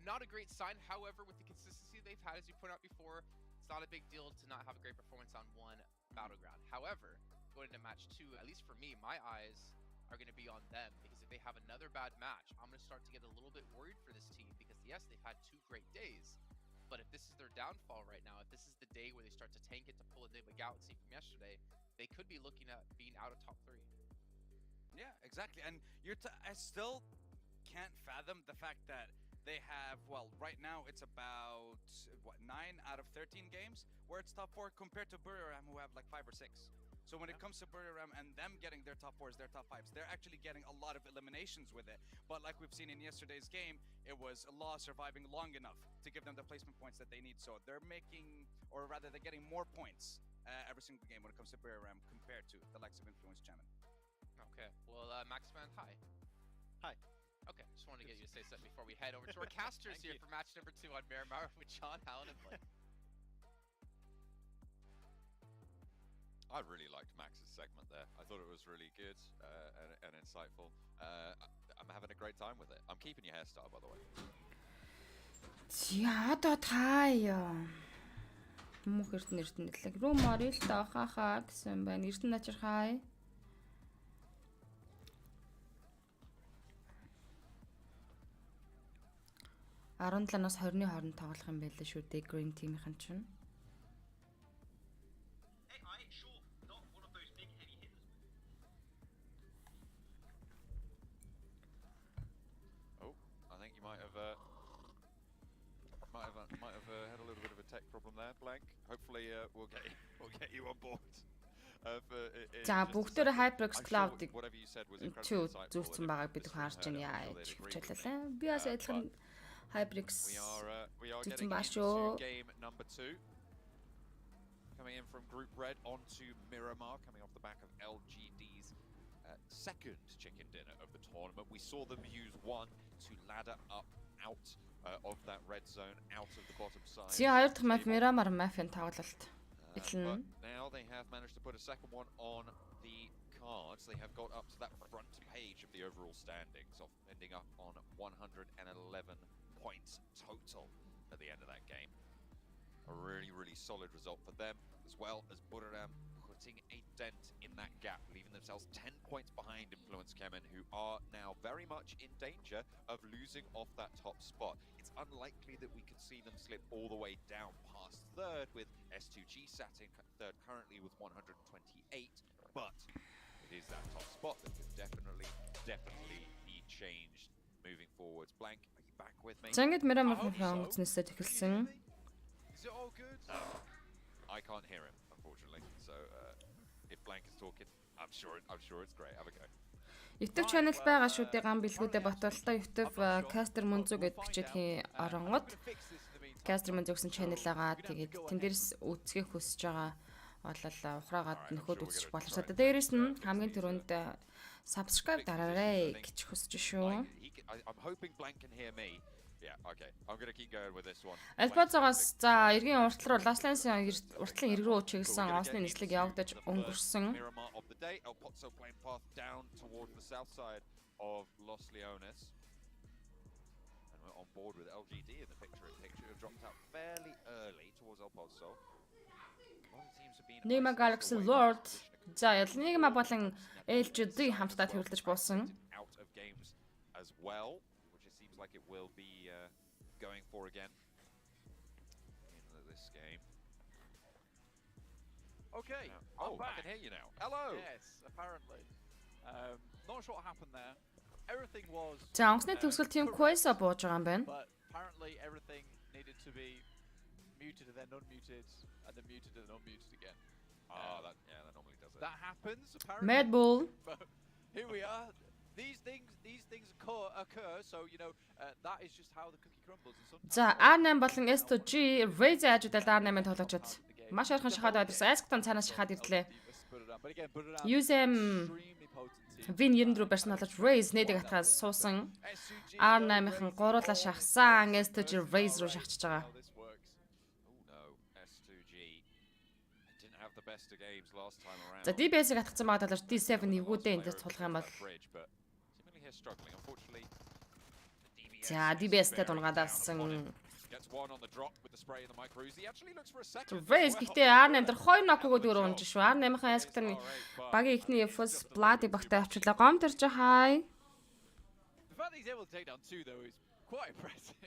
Not a great sign. However, with the consistency they've had, as you pointed out before, it's not a big deal to not have a great performance on one battleground. However, going into match 2, at least for me, my eyes are going to be on them, because if they have another bad match, I'm going to start to get a little bit worried for this team, because yes, they've had 2 great days, but if this is their downfall right now, if this is the day where they start to tank it to pull a Nigma Galaxy from yesterday, they could be looking at being out of top 3. Yeah, exactly. And I still can't fathom the fact that they have, well, right now it's about, 9 out of 13 games where it's top 4 compared to Buriram, who have like 5 or 6. So when it comes to Buriram and them getting their top 4s, their top 5s, they're actually getting a lot of eliminations with it. But like we've seen in yesterday's game, it was Law surviving long enough to give them the placement points that they need. So they're making, or rather they're getting more points every single game when it comes to Buriram compared to the likes of Influence Channel. Okay, well, Maxman, hi. Hi. Okay, just wanted to get you to say something before we head over to our casters here for match number 2 on Miramar with John, Howland, and Blake. I really liked Max's segment there. I thought it was really good and insightful. I'm having a great time with it. I'm keeping your hairstyle, by the way. За одоо таяа. Мөнх эрдэнэтлэг рүү морил таахаа гэсэн байна. Эрдэнэ начир хай. 17-аас 20-ны хооронд тоглох юм байлаа шүү дээ Green Team-ийн чинь. Oh, I think you might have had a little bit of a tech problem there, Blank. Hopefully we'll get you on board. За бүгдээрээ HyperX Cloud-ыг зүгтсэн байгааг бид харж байна яа гэж хвчлээ. Би бас адилхан HyperX зүгтсэн баа шүү. Game number 2. Coming in from Group Red onto Miramar, coming off the back of LGD's second chicken dinner of the tournament. We saw them use 1 to ladder up out of that red zone, out of the bottom side. Чи хоёр дахь мap Miramar Mafia тоглолт. But now they have managed to put a second one on the cards. They have got up to that front page of the overall standings, ending up on 111 points total at the end of that game. A really, really solid result for them, as well as Buriram putting a dent in that gap, leaving themselves 10 points behind Influence Kemen, who are now very much in danger of losing off that top spot. It's unlikely that we could see them slip all the way down past third, with S2G sat in third currently with 128, but it is that top spot that could definitely be changed moving forwards. Blank, are you back with me? Зангид Miramar хонгоцносоо тэгэлсэн. Is it all good? I can't hear him, unfortunately. So if Blank is talking, I'm sure it's great. Have a go. YouTube channel байгаа шүү дээ ган бэлгүүдээ ботолтой YouTube Caster Munzu гэдэг бичээдхийн оронгод Caster Munzu гэсэн channel байгаа. Тэгээд тэн дээрс үзхийг хүсэж байгаа болол ухраагаад нөхөд үзчих боломжтой. Дээрээс нь хамгийн түрүүнд subscribe дараарай гэж хүсэж шүү. I'm hoping Blank can hear me. Yeah, okay. I'm going to keep going with this one. Альбазоогоос за эргийн уртлал руу Ласлансын уртлын эрг рүү чиглэсэн онцны нислэг явагдаж өнгөрсөн. Miramar of the day. El Pozo playing path down towards the south side of Los Leones. And we're on board with LGD in the picture. It dropped out fairly early towards El Pozo. Nigma Galaxy Lord. За Nigma болон LGD хамтдаа төвлөж буусан. Out of games as well, which it seems like it will be going for again in this game. Okay. Oh, I can hear you now. Hello. Yes, apparently. Not sure what happened there. Everything was. За онгоцны төгсгөл team Quest бууж байгаа юм байна. But apparently everything needed to be muted and then unmuted and then muted and unmuted again. That normally does it. That happens apparently. Mad Bull. But here we are. These things occur, so you know that is just how the cookie crumbles. За R8 болон S2G Raise ажуудал R8-ын тоглогчид маш ойрхон шахаад байдсан. Ask-тан цаанаас шахаад ирлээ. USM Win 94 барьсан тоглогч Raise нэдэг атгаас суусан. R8-ын гуруулаа шахсан S2G Raise руу шахчихж байгаа. За DBS-ийг атгсан байгаа талаар D7 эвгүүдээ энэ дэс тулах юм бол за DBS-тэй дунгаалсан Gets one on the drop with the spray and the micro. He actually looks for a second. Race гэхдээ R8 дээр 2 knock-ыг дөрөв унж шүү. R8-ын Aspect-ын багийн ихний Fuzz Blood багтай авчлаа. Гом тэр чи хай. The fact that he's able to take down 2 though is quite impressive.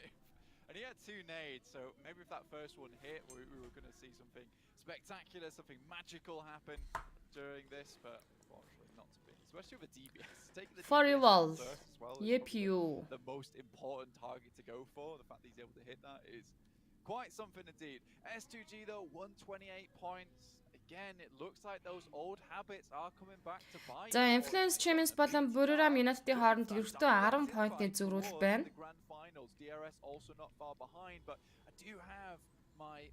And he had 2 nades, so maybe if that first one hit, we were going to see something spectacular, something magical happen during this, but unfortunately not to be. Especially with a DBS. Taking the For DBS Evolve. first as well is Yep, probably you. the most important target to go for. The fact that he's able to hit that is quite something indeed. S2G though, 128 points. Again, it looks like those old habits are coming back to bite. За Influence Champions болон Bururam United-ийн хооронд ердөө 10 point-ны зөрүүл байна. DRS also not far behind, but I do have my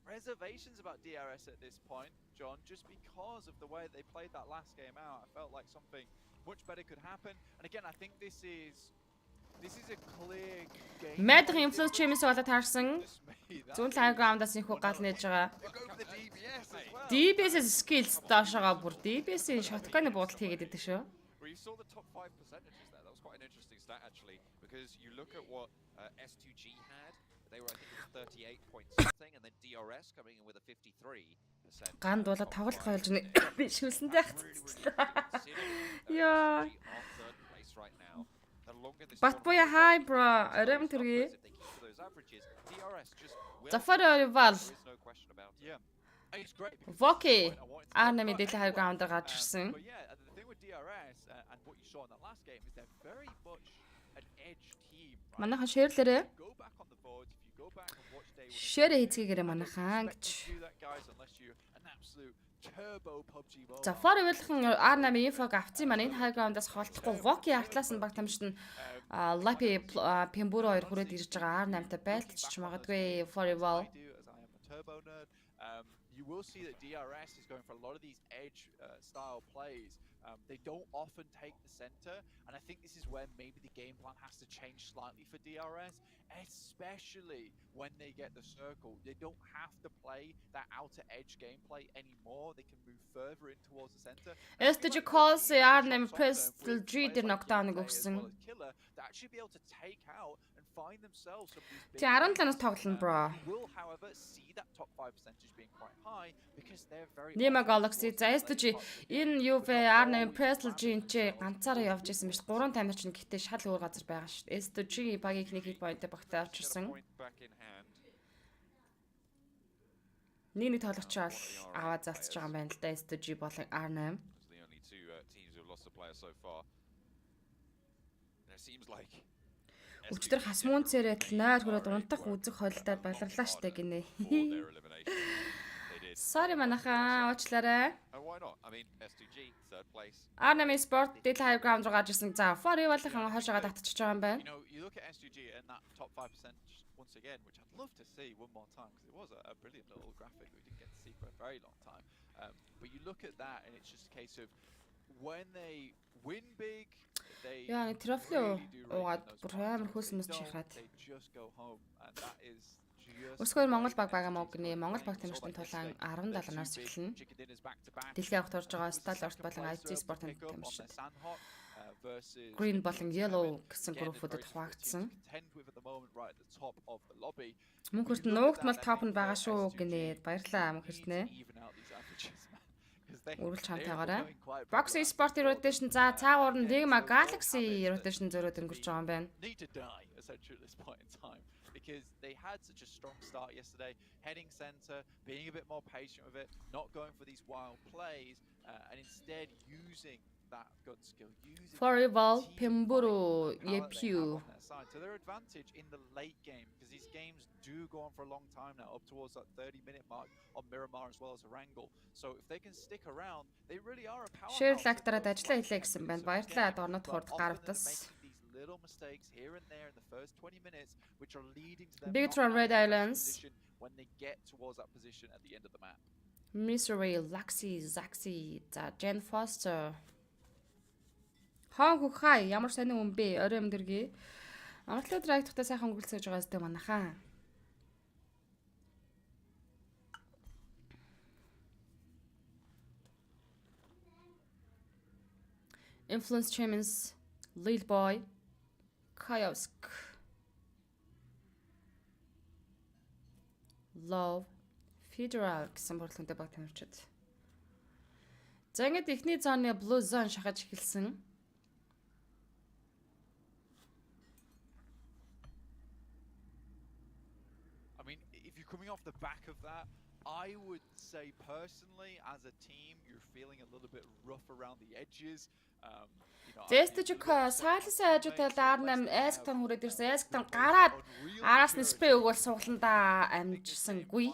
reservations about DRS at this point, John, just because of the way they played that last game out. I felt like something much better could happen. And again, I think this is a clear game. Magic Influence Champions болоод таарсан. Зүүн лайв граундаас их гал нээж байгаа. DBS-с skills доошоо бүр DBS-ийн shotgun-ы буудалт хийгээд байдаг шүү. Well, you saw the top 5 percentages there. That was quite an interesting stat actually, because you look at what S2G had. They were, I think, it was 38 point something, and then DRS coming in with a 53%. Ганд болоод тоглолт хойлж би шүлсэндээ хацчихлаа. Яа. Бат боя хай бро. Ором тэргээ. Zafar Rival. Yeah. It's great. Voki. R8-ийн Daily High Ground-аар гарч ирсэн. But yeah, the thing with DRS and what you saw in that last game is they're very much an edge team, right? Манайхан шеэрлээрээ. Go back on the boards, if you go back and watch day 1. Шеэрэ хийцгээгээрээ манайхан гэж. Zafar Rival-ын R8-ийн инфог авцсан маань энэ High Ground-аас холдохгүй Voki артлаас нь баг тамшид нь Lapi Pemburo 2 хүрээд ирж байгаа R8-тай байлтчих магадгүй For Rival. You will see that DRS is going for a lot of these edge style plays. They don't often take the center, and I think this is where maybe the game plan has to change slightly for DRS, especially when they get the circle. They don't have to play that outer edge gameplay anymore. They can move further in towards the center. STG calls R8 Pistol G дээр knockdown өгсөн. That should be able to take out and find themselves some of these Чи 17-наас тоглоно бро. will however see that top 5 percentage being quite high because they're very Nima Galaxy за STG энэ UV R8 Pistol G энэ ганцаараа явж исэн биш 3 тамирч нь гэхдээ шал өөр газар байгаа шүү дээ. STG багийн хит point багтаа авчирсан. Нэг тоглогч бол аваа залцж байгаа юм байна л да STG болон R8. Өчтөр хасмуун цэрэт нойр хүрээд унтах үзэх холилдоод баларлаа штэ гинэ. Sorry манайхаа уучлаарай. R8 Sport Daily High Ground руу гарч ирсэн. За, For Evolve-ын хойшоогоо татчихж байгаа юм байна. You know, you look at S2G and that top 5% once again, which I'd love to see one more time because it was a brilliant little graphic we didn't get to see for a very long time. But you look at that and it's just a case of when they win big, they Яа, трофи уугаад бүр амар хөөс чихраад. they just go home and that is Өсгөр Монгол баг байгаа гинэ. Монгол баг тамирчдын тулаан 17-наас эхэлнэ. Дэлхийн авахт орж байгаа Stal Orт болон IT Sport-ын тамирчид. Green болон Yellow гэсэн группүүдэд хуваагдсан. Мөн хүрт нуугт мал топнд байгаа шүү гинэ. Баярлалаа мөн хүртнэ. Үргэлж хамтаагаарай. Box Sport rotation за цаагуур нь Ligma Galaxy rotation зөрөөд өнгөрч байгаа юм байна. Because they had such a strong start yesterday, heading center, being a bit more patient with it, not going for these wild plays, and instead using that gun skill, using For Evolve Pemburo Yepu. So their advantage in the late game, because these games do go on for a long time now, up towards that 30-minute mark on Miramar as well as Erangel. So if they can stick around, they really are a powerhouse. Share like-тараад ажиллаа хэлээ гэсэн байна. Баярлалаа дорнод хурд гар утас. Little mistakes here and there in the first 20 minutes, which are leading to them Bigtron Red Islands when they get towards that position at the end of the map. Misery, Laxi, Zaxi, за Jen Foster. Хаа хай ямар сайн юм бэ? Орой өндөргий. Амтлаа драйвтаа сайхан өнгөлцөж байгаа зү манайхаа. Influence Champions Lead Boy Kiosk. Love Federal гэсэн бүрэлдэхүүнтэй баг тамирчид. За ингээд эхний зооны Blue Zone шахаж эхэлсэн. I mean, if you're coming off the back of that, I would say personally, as a team, you're feeling a little bit rough around the edges. Зэстэж саалсан ажуудтай R8 Эсктон хүрээд ирсэн. Эсктон гараад араас нь спрей өгвөл сугландаа амжсангүй.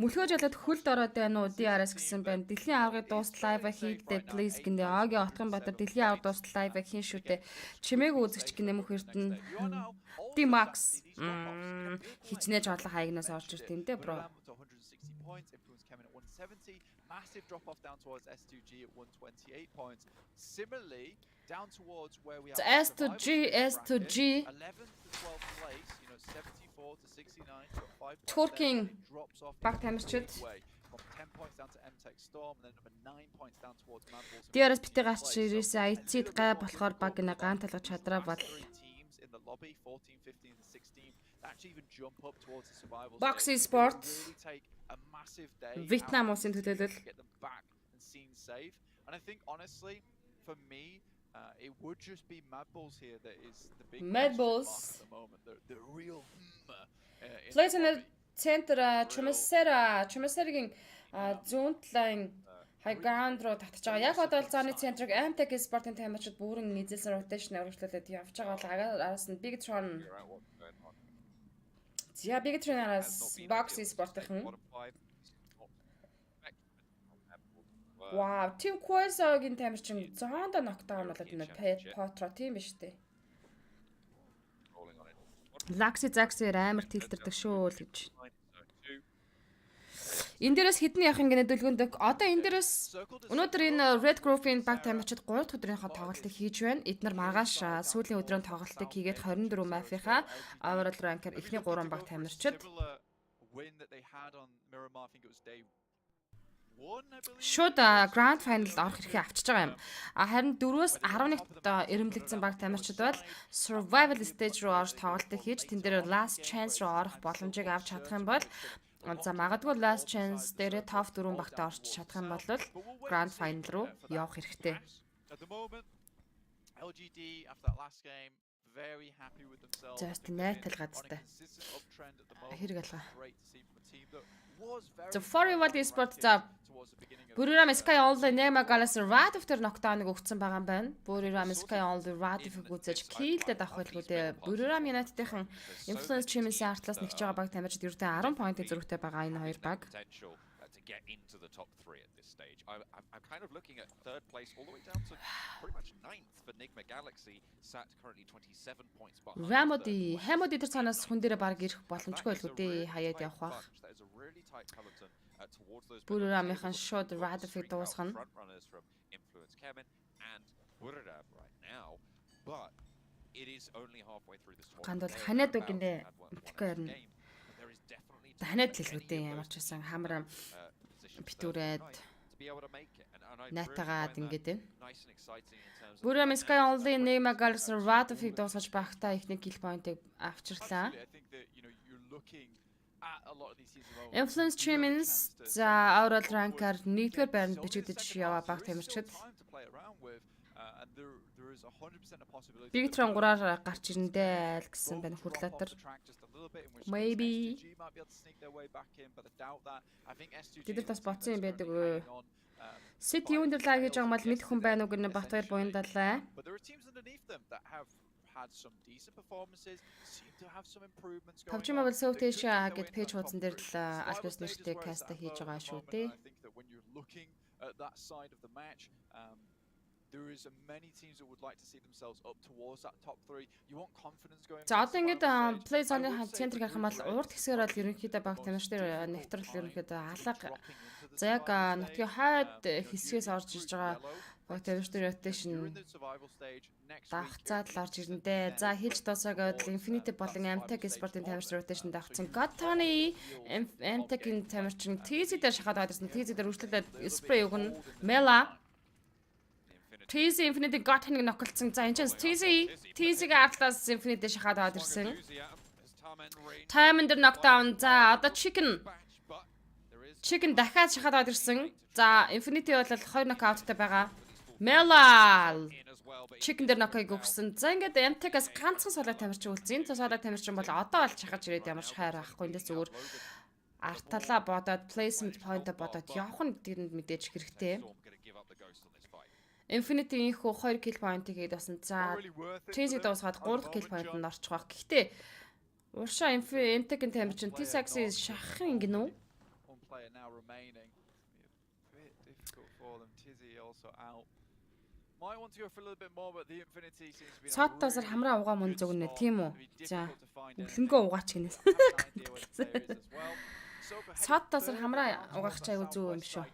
Мөлхөөж болоод хөлд ороод байна уу? DRS гэсэн байна. Дэлхийн аваргыг дуустал лайв хийгдээ please гинэ. Огийн Отгон Батар дэлхийн аварга дуустал лайв хийн шүү дээ. Чимээг үзэгч гинэ мөх эрдэнэ. D-Max хичнээн жоолох хаягнаас орж ирт юм дээ бро. Massive drop off down towards S2G at 128 points. Similarly, down towards where we are. S2G 11th to 12th place, 74 to 69, 5 points. Turking drops off баг тамирчид from 10 points down to MTech Storm and then number 9 points down towards Mad Bulls. DRS битээ гарч ирээсээ IT-д гай болохоор баг гинэ гаан талгаж чадраа бол in the lobby 14, 15 and 16 actually even jump up towards the survival Boxing stage. sport Really take a massive day Vietnam улсын төлөөлөл get them back and seen safe. And I think honestly for me it would just be Mad Bulls here that is the big Mad question Bulls mark at the moment. The real Place in the center Чумасерагийн зүүн талын high ground руу татж байгаа. Яг одоо зооны центрыг Amtech спортын тамирчид бүрэн нийзэлсэн rotation өргөжлүүлээд явж байгаа бол араас нь Bigtron Bigtron-аас Boxing спортын Wow, Team Quasar-гийн тамирчин зоонд нокдаун болоод энэ Potro тийм биш үү? Laxi Zaxi амар тэлтэрдэг шүү л гэж. Энд дээрээс хідэн явах ингэ дэлгүүндэг. Одоо энэ дээрээс өнөөдөр энэ Red Group-ийн баг тамирчид 3 дахь өдрийнхөө тоглолтыг хийж байна. Эдгээр маргааш сүүлийн өдрийн тоглолтыг хийгээд 24 мафийнхаа overall rank-аар эхний 3 баг тамирчид шууд Grand Final-д орох хэрэг авчиж байгаа юм. Харин 4-өөс 11-т эрэмлэгдсэн баг тамирчид бол Survival Stage руу орж тоглолтыг хийж тэн дээр Last Chance руу орох боломжийг авч чадах юм бол за магадгүй Last Chance дээр top 4 багтаа орч чадах юм бол Grand Final руу явах хэрэгтэй. LGD after that last game very happy with themselves. Just найртал газтай. Хэрэг алга. The Forward Esport за Buriram Sky Only Nema Galas Radov тэр нокдауныг өгсөн байгаа юм байна. Buriram Sky Only Radov-ыг үзэж киллдэд авах байлгүй дээ. Buriram United-ийн Influence Team-ийн артлаас нэгж байгаа баг тамирчид ердөө 10 point зөрүүтэй байгаа энэ хоёр баг. Get into the top 3 at this stage. I'm kind of looking at third place all the way down to pretty much 9th for Nigma Galaxy, sat currently 27 points behind. Hamodi тэр цаанаас хүн дээрээ баг ирэх боломжгүй байлгүй дээ. Хаяад явах бах. Buriram-ийн шууд Radov-ыг дуусгана. Influence Kevin and Buriram right now, but it is only halfway through this tournament. Ганд бол ханаад үг нэ. Мэдхгүй ярина. Ханаад хэлгүүдээ ямар ч байсан хамраа битүүрээд найтагаад ингээд байна. Buriram Sky Only Nema Galas Radov-ыг дуусгаж багтаа ихний kill point-ыг авчирлаа. Influence Team-ins за overall rank-аар 1-р байранд бичигдэж яваа баг тамирчид Bigtron 3-аар гарч ирэндээ л гэсэн байна хүрлэтэр. Maybe тэд бас боцсон юм байдаг өө. City юунд лаг хийж байгаа мал мэд хүн байна уу гэнэ Батбаяр буяндалаа. PUBG Mobile South Asia гэд пэйж хуудсан дээр л альбас нэртэй каста хийж байгаа шүү дээ. There is many teams that would like to see themselves up towards that top 3. You want confidence going. За одоо ингээд play zone-ийн центр гарах юм бол урд хэсгээр бол ерөнхийдөө баг тамирч дээр нэвтрэл ерөнхийдөө алга. За яг нутгийн хойд хэсгээс орж ирж байгаа баг тамирч дээр rotation дагцаад л орж ирэндээ. За хэлж дуусаагаад Infinity болон Amtech спортын тамирч rotation дагцсан. God Tony Amtech-ийн тамирчин TZ дээр шахаад байгаа гэсэн. TZ дээр үргэлжлүүлээд spray өгнө. Mela TZ Infinity God Tony-г ноколцсон. За энэ чинь TZ-г артлаас Infinity шахаад аваад ирсэн. Time and knockdown. За одоо Chicken дахиад шахаад аваад ирсэн. За Infinity бол 2 knockout-тай байгаа. Melal Chicken дээр knock-ыг өгсөн. За ингээд MTech-аас ганцхан солио тамирчин үлдсэн. За солио тамирчин бол одоо бол шахаж ирээд ямар ч хайр авахгүй. Эндээс зүгээр арталаа бодоод placement point-а бодоод явах нь тэрэнд мэдээж хэрэгтэй. Infinity инхүү 2 kill point-ийг гээд басан. За Tracy дуусгаад 3 kill point-д орчих واخ. Гэхдээ уршаа MTech-ийн тамирчин T-Saxi шахах ингэн үү? Цаатаасаар хамраа угаа мөн зүгнэ тийм үү? За өглөнгөө угаач гинэ. Цаатаасаар хамраа угаах ч аягүй зүг юм шүү.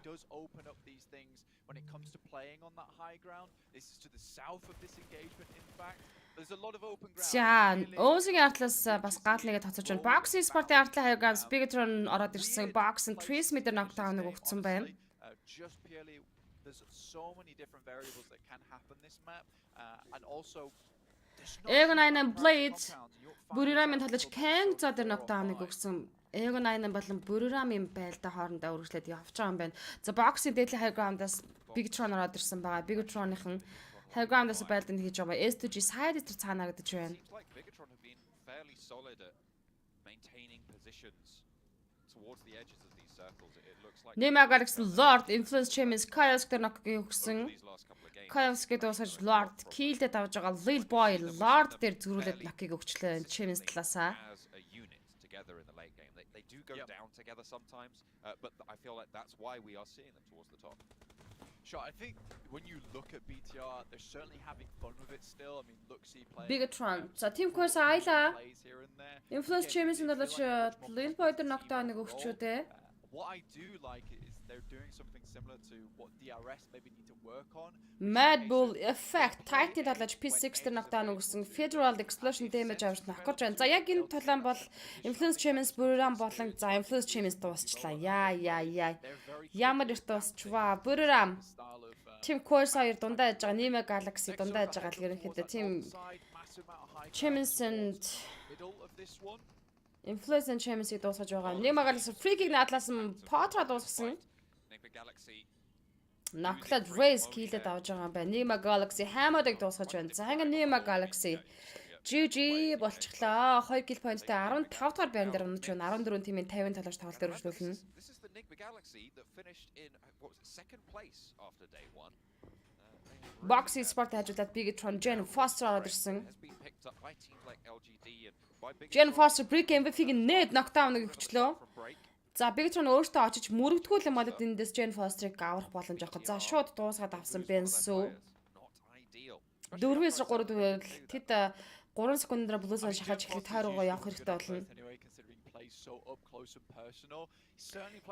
When it comes to playing on that high ground, this is to the south of this engagement in fact. There's a lot of open ground. За, Өөсгийн артлаас бас гал нэгэ тоцож байна. Boxing sport-ийн артлаа хаягаар Speedrun ороод ирсэн. Boxing Trace meter knockdown-ыг өгсөн байна. Just purely there's so many different variables that can happen this map and also Egon 9 Blade Buriramын талж Kang зодэр knockdown-ыг өгсөн. Egon 9 болон Buriramын байлдаа хоорондоо үргэлжлээд явж байгаа юм байна. За Boxing Deadly High Ground-аас Bigtron ороод ирсэн байгаа. Bigtron-ийн High Ground-аас байлданд хийж байгаа. S2G side дээр цаанаа гэдэг байна. Bigtron have been fairly solid at maintaining positions towards the edges of these circles. It looks like Nima Galaxy Lord Influence Champions Chaos дээр knock-ыг өгсөн. Chaos гэдэг усаж Lord kill-дэд авж байгаа Lil Boy Lord дээр зөрүүлээд knock-ыг өгчлээ Champions талаасаа. Together in the late game. They do go down together sometimes, but I feel like that's why we are seeing them towards the top. Sure, I think when you look at BTR, they're certainly having fun with it still. I mean, look-see players. Bigtron. За team course аялаа. Influence Champions нь болооч Lil Boy дээр knockdown-ыг өгчөө дээ. What I do like is they're doing something similar to what DRS maybe need to work on. Mad Bull Effect Titan талж P6 дээр knockdown өгсөн Federal Explosion damage авч нокож байна. За яг энэ тулаан бол Influence Champions Buriram болон за Influence Champions дуусчлаа. Яа. Ямар их дуусчваа. Buriram Team Course 2 дундаа яж байгаа. Nima Galaxy дундаа яж байгаа л ерөнхийдөө Team Champions and Influence and Champions-ийг дуусгаж байгаа. Nima Galaxy Freaking надлаас нь Potter дуусгасан. Knocked Race kill-д авж байгаа юм байна. Nima Galaxy Hammer-ыг дуусгаж байна. За ингээ Nima Galaxy GG болчихлоо. 2 kill point-тэй 15 дахь байран дээр унаж байна. 14 тимийн 50 талаш тоглолт дээр үргэлжлүүлнэ. This is the Nima Galaxy that finished in what was it, second place after day 1. Boxing Sport хажуудаад Bigtron Jen Foster ороод ирсэн. Jen Foster break MVP-г нээд knockdown-ыг өгчлөө. За Bigtron өөртөө очиж мөрөгдгөл юм болоод эндээс Jen Foster-ыг аврах боломж авах. За шууд дуусгаад авсан Bensu. 4-3 тэгвэл тэд 3 секундээр блуусан шахаж эхлэх тойрогоо явах хэрэгтэй болно.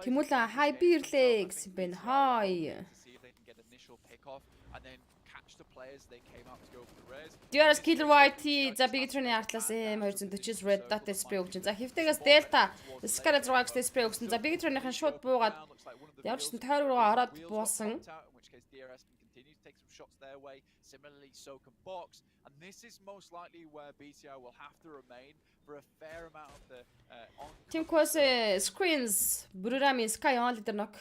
Тэмүүлэн хай бирлээ гэсэн бэн хай. DRS Killer YT за Bigtron-ы артлаас M240 Red Dot spray өгч. За хэвтэгээс Delta Scarlet Rocks spray өгсөн. За Bigtron-ийн шууд буугаад явж чинь тойрог руу ороод буусан. Similarly, so can Box, and this is most likely where BTR will have to remain for a fair amount of the on. Team Course screens Buriram Sky on the knock.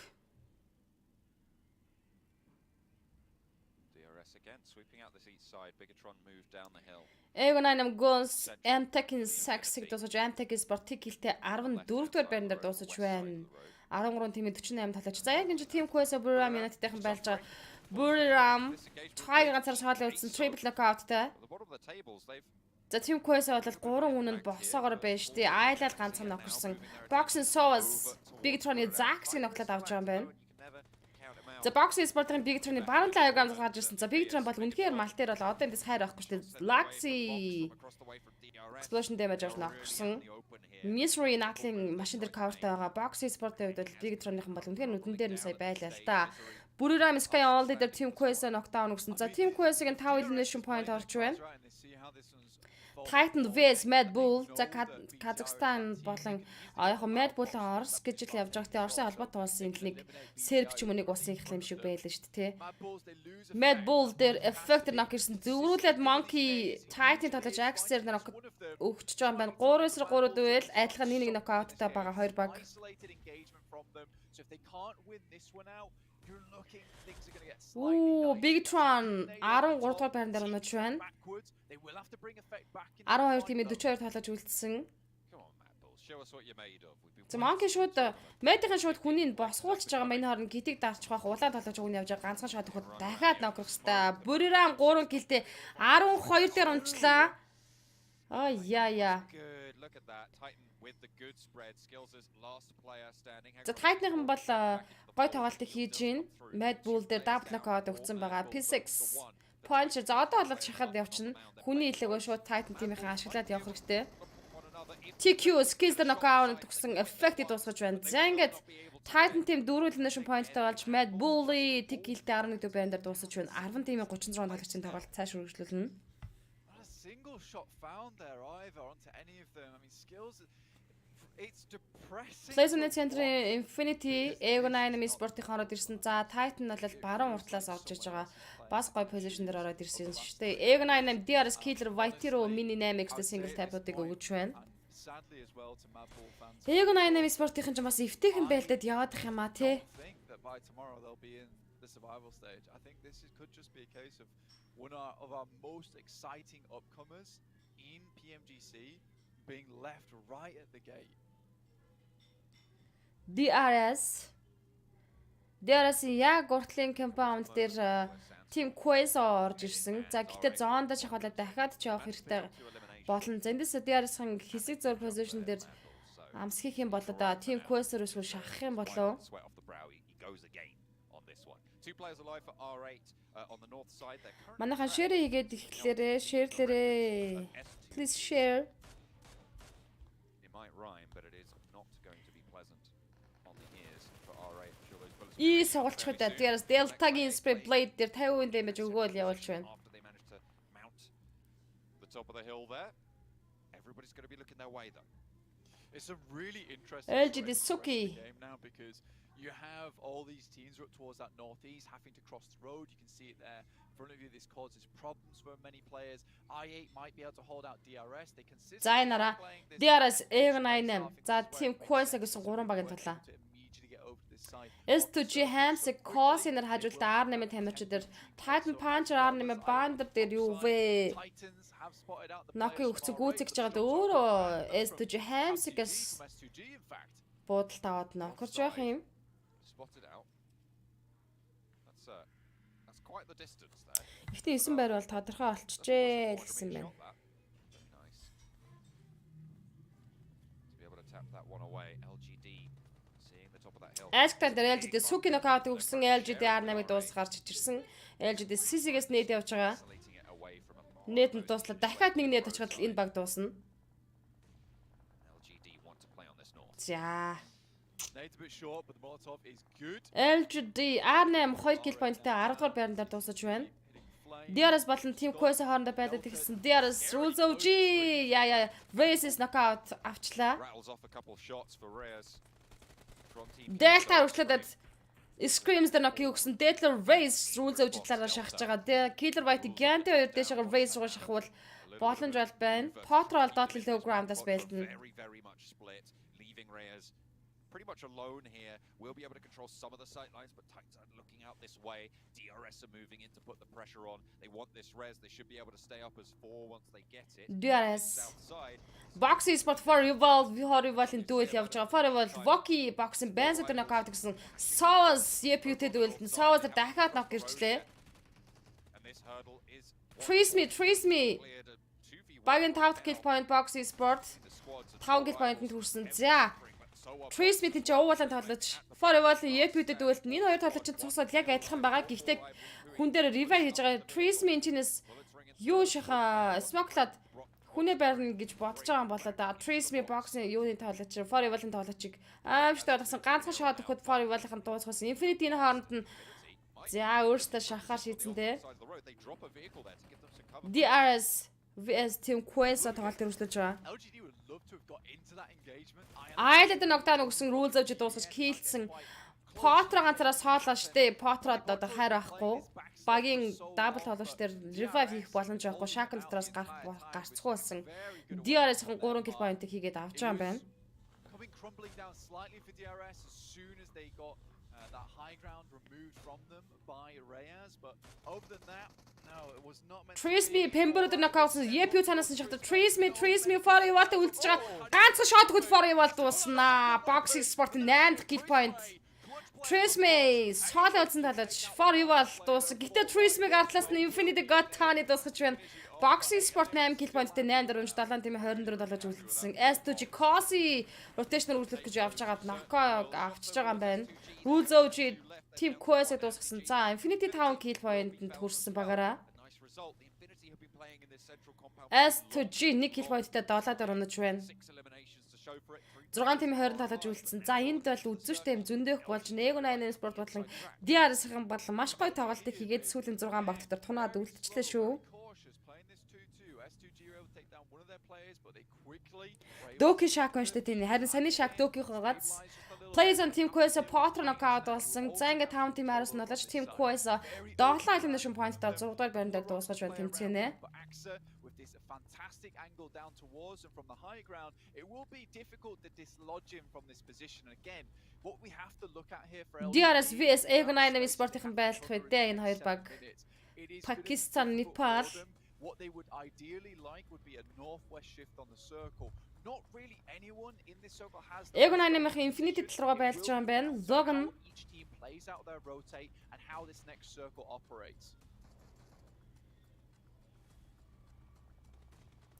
DRS again, sweeping out this east side. Bigtron moved down the hill. Egon 9 goals MTech-ийн Sax-ыг дуусгаж MTech Sport-ийг 14 дугаар байран дээр дуусгаж байна. 13 тимийн 48 талаач. За яг энэ Team Course Buriram United-ийн байлж байгаа Buriram Tiger ганцаар шоолоо үзсэн triple knockout-тай. За Team Quest бол 3 үнэнд босоогоор байж тий. Айлал ганцхан ноксон. Boxing Sauce Bigtron-ы Zax-ыг ноклоод авч байгаа юм байна. За Boxing Sport-ын Bigtron-ы баруун талын аягаар гарч ирсэн. За Bigtron бол үнэхээр мал дээр бол одоо эндээс хайр авахгүй шүү дээ. Laxi Explosion damage авч ноксон. Misery натлын машин дээр cover-тай байгаа. Boxing Sport-ийн хувьд бол Bigtron-ын бол үнэхээр нүдэн дээр нь сая байлаа л та. Buriram Sky all дээр Team Quest knockdown өгсөн. За Team Quest-ийн 5 elimination point орж байна. Titan vs Mad Bull за Казахстан болон яг Mad Bull Орос гэж л явж байгаа. Тэгээ Оросын холбоотой улсын нэг Серб ч юм уу нэг улсын их юм шиг байлаа шүү дээ, тэ. Mad Bull дээр effect knock ирсэн. Зөврүүлээд Monkey Titan тоглож Axer knock өгч байгаа юм байна. 3-3 дуэл адилхан нэг knockout-тай байгаа хоёр баг. Ooh, Bigtron 13 дугаар байран дээр унаж байна. 12 тимээ 42 тоглож үлдсэн. За Monkey шууд Mad-ийн шууд хүнийг босгуулж байгаа юм. Энэ хооронд гитиг дарчих байх. Улаан тоглож өгнө явж байгаа. Ганцхан шот өгөхөд дахиад нокрох хэвээр. Бүрэрам 3 гэлтэй 12 дээр унчлаа. Oh yeah. За Titan-ын бол гой тоглолтыг хийж гин. Mad Bull дээр double knockout өгсөн байгаа. P6 punch. За одоо болоод шахаад явчихна. Хүний илээгөө шууд Titan тимийнхээ ашиглаад явах хэрэгтэй. TQ skills дээр knockout өгсөн effect дуусгаж байна. За ингээд Titan team 4 elimination point-тай болж Mad Bull TQ-тэй 11 дэх байран дээр дуусгаж байна. 10 тимийн 36 тоглогчийн тоглолт цааш үргэлжлүүлнэ. Single shot found there either onto any of them. I mean, skills. It's depressing. Playstation Center Infinity Ego9 спортын ороод ирсэн. За Titan бол баруун уртлаас орж иж байгаа. Бас гой позишн дээр ороод ирсэн шүү дээ. Ego9 DRS Killer White-ро Mini 8x-тэй single tap-уудыг өгч байна. Ego9 спортын ч бас эвтэйхэн байлдад яваад их юм а тий. By tomorrow they'll be in the survival stage. I think this could just be a case of one of our most exciting upcomers in Pmgc being left right at the gate. DRS яг уртлын компаунд дээр Team Quest орж ирсэн. За гэтээ зоонд шахуулаад дахиад ч явах хэрэгтэй болно. Зэндээс DRS-ын хэсэг зур позишн дээр амсгих юм болоо да. Team Quest-өөс шахах юм болоо. Манайхан share хийгээд ихлээрээ share-лээрээ. Please share. И соголцоход DRS Delta-гийн spray blade дээр 50% damage өгөөл явуулж байна. It's a really interesting LGD Suki game now because you have all these teams up towards that northeast having to cross the road. You can see it there in front of you. This causes problems for many players. I8 might be able to hold out DRS. They consistently За энараа DRS Ego9. За Team Quest гэсэн 3 багийн талаа. S2G Hamsig Cos энэр хажуулт R8 тамирчдэр Titan Puncher R8 Bander дээр юу вэ? Ноки өгцөг гүйцэж жагаад өөрөө S2G Hamsig-ээс буудалд аваад нокорж байх юм. Гэхдээ 9 байр бол тодорхой олчжээ л гэсэн байна. Ашгтан дээр LGD Suki knockout өгсөн LGD R8-ыг дуусгарч ичирсэн. LGD CC-гээс нээд явж байгаа. Нээд нь дууслаа. Дахиад нэг нээд очиход энэ баг дуусна. За. LGD R8 2 kill point-тай 10 дугаар байран дээр дуусаж байна. DRS болон Team Quest хоорондоо байдаг гэсэн DRS rules OG. Яа. Versus knockout авчлаа. Delta үргэлжлээд Screams дээр ноки өгсөн Deadler Race rules OG талаараа шахаж байгаа. Killer White Gante 2 дэшээ Race руу шахвал боломж бол байна. Potter Dottle Telegram-дас байлдана. Pretty much alone here. We'll be able to control some of the sight lines, but Titans are looking out this way. DRS are moving in to put the pressure on. They want this res. They should be able to stay up as 4 once they get it. DRS. Boxing spot for Revolve in duel явж байгаа. For Revolve Voki boxing bands дээр knockout гэсэн. Sowas EPUT дуэлдэн. Sowas дахиад knock ирчлээ. Trace me. Багийн 5 kill point boxing sport 5 kill point-д хүрсэн. За. Trace me тийч уугуулан тоглож Forever EPUT дуэлт энэ хоёр тоглож чинь цусаад яг адилхан байгаа. Гэхдээ хүн дээр revive хийж байгаа. Trace me энэс юу шаха smokelad хүнээ байрна гэж бодож байгаа юм болоо да. Trace me boxing юуны тоглож Forever-ын тогложиг аимштай болгосон ганцхан шот өгөхөд Forever-ын дуусгасан. Infinity-ийн хооронд нь за өөртөө шахахаар шийдсэн дээ. DRS VS Team Quest тоглолт өргөжлөж байгаа. LGD would love to have got into that engagement. Айлд ногдаан өгсөн рүүл зөөж дуусгаж килдсэн. Потро ганцаараа соолоо штэ. Потрод одоо хайр авахгүй. Багийн дабл холооч дээр revive хийх боломж байхгүй. Shackle дотроос гарцгүй болсон. DRS-ийн 3 kill point-ыг хийгээд авч байгаа юм байна. Coming crumbling down slightly for DRS as soon as they got that high ground removed from them by Reyes, but other than that, no, it was not meant. Trisme Pember-д нокаутсан EPU цанаас нь шахдаг. Trisme for you what үлдэж байгаа. Ганцхан shot гол for you бол дууснаа. Boxing Sport 8 kill point. Trisme соолоо үлдсэн талаач for you бол дууссан. Гэтэ Trisme гартлаас нь Infinity God Tani дуусгаж байна. Boxing Sport 8 kill point-тэй 8-4-7 тийм 24 талааж үлдсэн. S2G Cosi rotational үлдэх гэж явж байгаад Nako авчиж байгаа юм байна. Rule зөөж Team Quest дуусгасан. За Infinity 5 kill point-д хүрсэн багаараа. S2G 1 kill point-тэй 7-аар унаж байна. 6 тийм 20 талааж үлдсэн. За энд бол үзүүштэй юм зөндөөх болж Nego9 Sport бодлон DRS-ийн болон маш гоё тоглолтыг хийгээд сүүлийн 6 баг дотор тунаад үлдчихлээ шүү. Доки шак байна шүү дээ тийм. Харин саний шак Докийнхоо гац. Plays on Team Quest Potter knockout болсон. За ингээд 5 team араас нь болооч Team Quest 7 elimination point-аар 6 дугаар байранд дуусгаж байна тэмцээнэ. Fantastic angle down towards him from the high ground. It will be difficult to dislodge him from this position. Again, what we have to look at here for DRS vs Ego9 Sport-ийн байлдах үедээ энэ хоёр баг Pakistan, Nepal. What they would ideally like would be a northwest shift on the circle. Not really anyone in this circle has Ego9-ийн Infinity тал руу байлж байгаа юм байна. Logan each team plays out their rotate and how this next circle operates.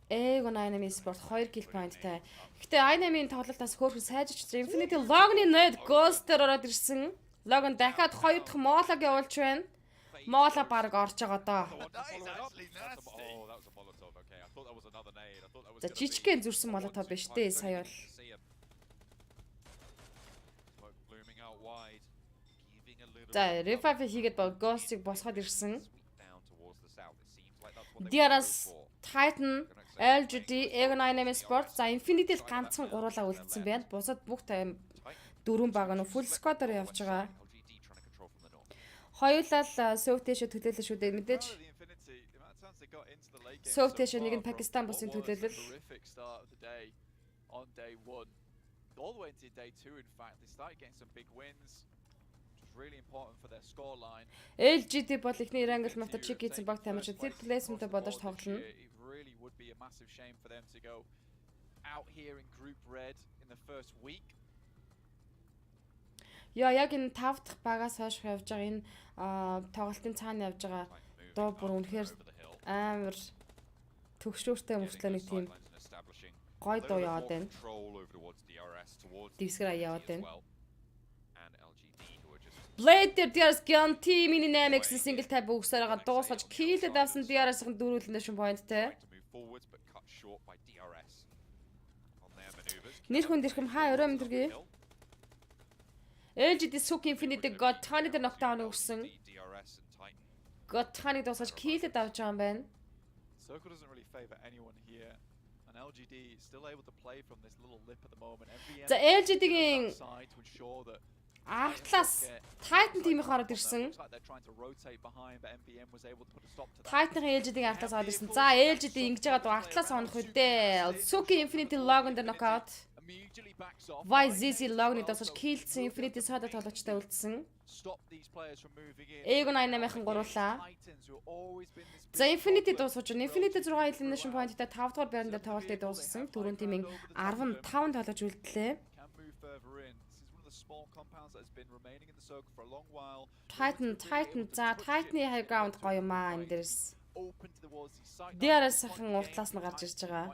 Ego9 Sport 2 kill point-тай. Гэтэ i9-ийн тоглолтоос хөөрхөн сайжирч Infinity Logan-ийн нойд Ghost-ээр ороод ирсэн. Logan дахиад 2 дахь Molog явуулж байна. Мола баг орж байгаа доо. За жижигхэн зүрсэн молотов биш дээ сая бол. За revive хийгээд Ghost-ыг босгоод ирсэн. DRS Titan LGD Ego9 Sport за Infinity-л ганцхан гуруулаа үлдсэн байна. Бусад бүх 4 баг нь full squad-аар явж байгаа. Хоёулаа Softish төлөөлөл шүү дээ мэдээж. Softish нэг нь Пакистан бусын төлөөлөл. On day 1 all the way into day 2 in fact they started getting some big wins which was really important for their score line. LGD бол ихний Irangel Mata чиг хийсэн баг тамирч тэд placement-д бодож тоглоно. Really would be a massive shame for them to go out here in group red in the first week. Яг энэ 5 дахь багаас хойш явж байгаа энэ тоглолтын цаана явж байгаа дуу бүр үнэхээр амар төгшөөртэй мөртлөө нэг тийм гой дуу яваад байна. Дивсгэр яваад байна. Blade дээр DRS Gun Team Mini 8X single tab өгсөөр байгаа дуусгаж киллэд авсан DRS-ийн дөрвөлнэ шин point-тэй. Нэр хүн дэрхэм хаа өрөө мэдэргүй. LGD Suki Infinity God Tani дээр knockdown өгсөн. God Tani дуусгаж киллэд авч байгаа юм байна. Circle doesn't really favor anyone here. And LGD is still able to play from this little lip at the moment. За LGD-гийн артлаас Titan team-ийн ороод ирсэн. Titan-ийн LGD-гийн артлаас ороод ирсэн. За LGD ингэж байгаа артлаас онох үедээ. Suki Infinity Logan дээр knockout. YZZ Logan-ыг дасаж киллсэн Infinity Soda тоглогчтой үлдсэн. Ego9-ийн гуруулаа. За Infinity дуусгаж байна. Infinity 6 elimination point-тай 5 дахь байранд тоглолтыг дуусгасан. Дөрөв тимийн 15 тоглож үлдлээ. Titan за Titan-ы high ground гоё юм аа энэ дээрс. DRS-ийн уртлаас нь гарч ирж байгаа.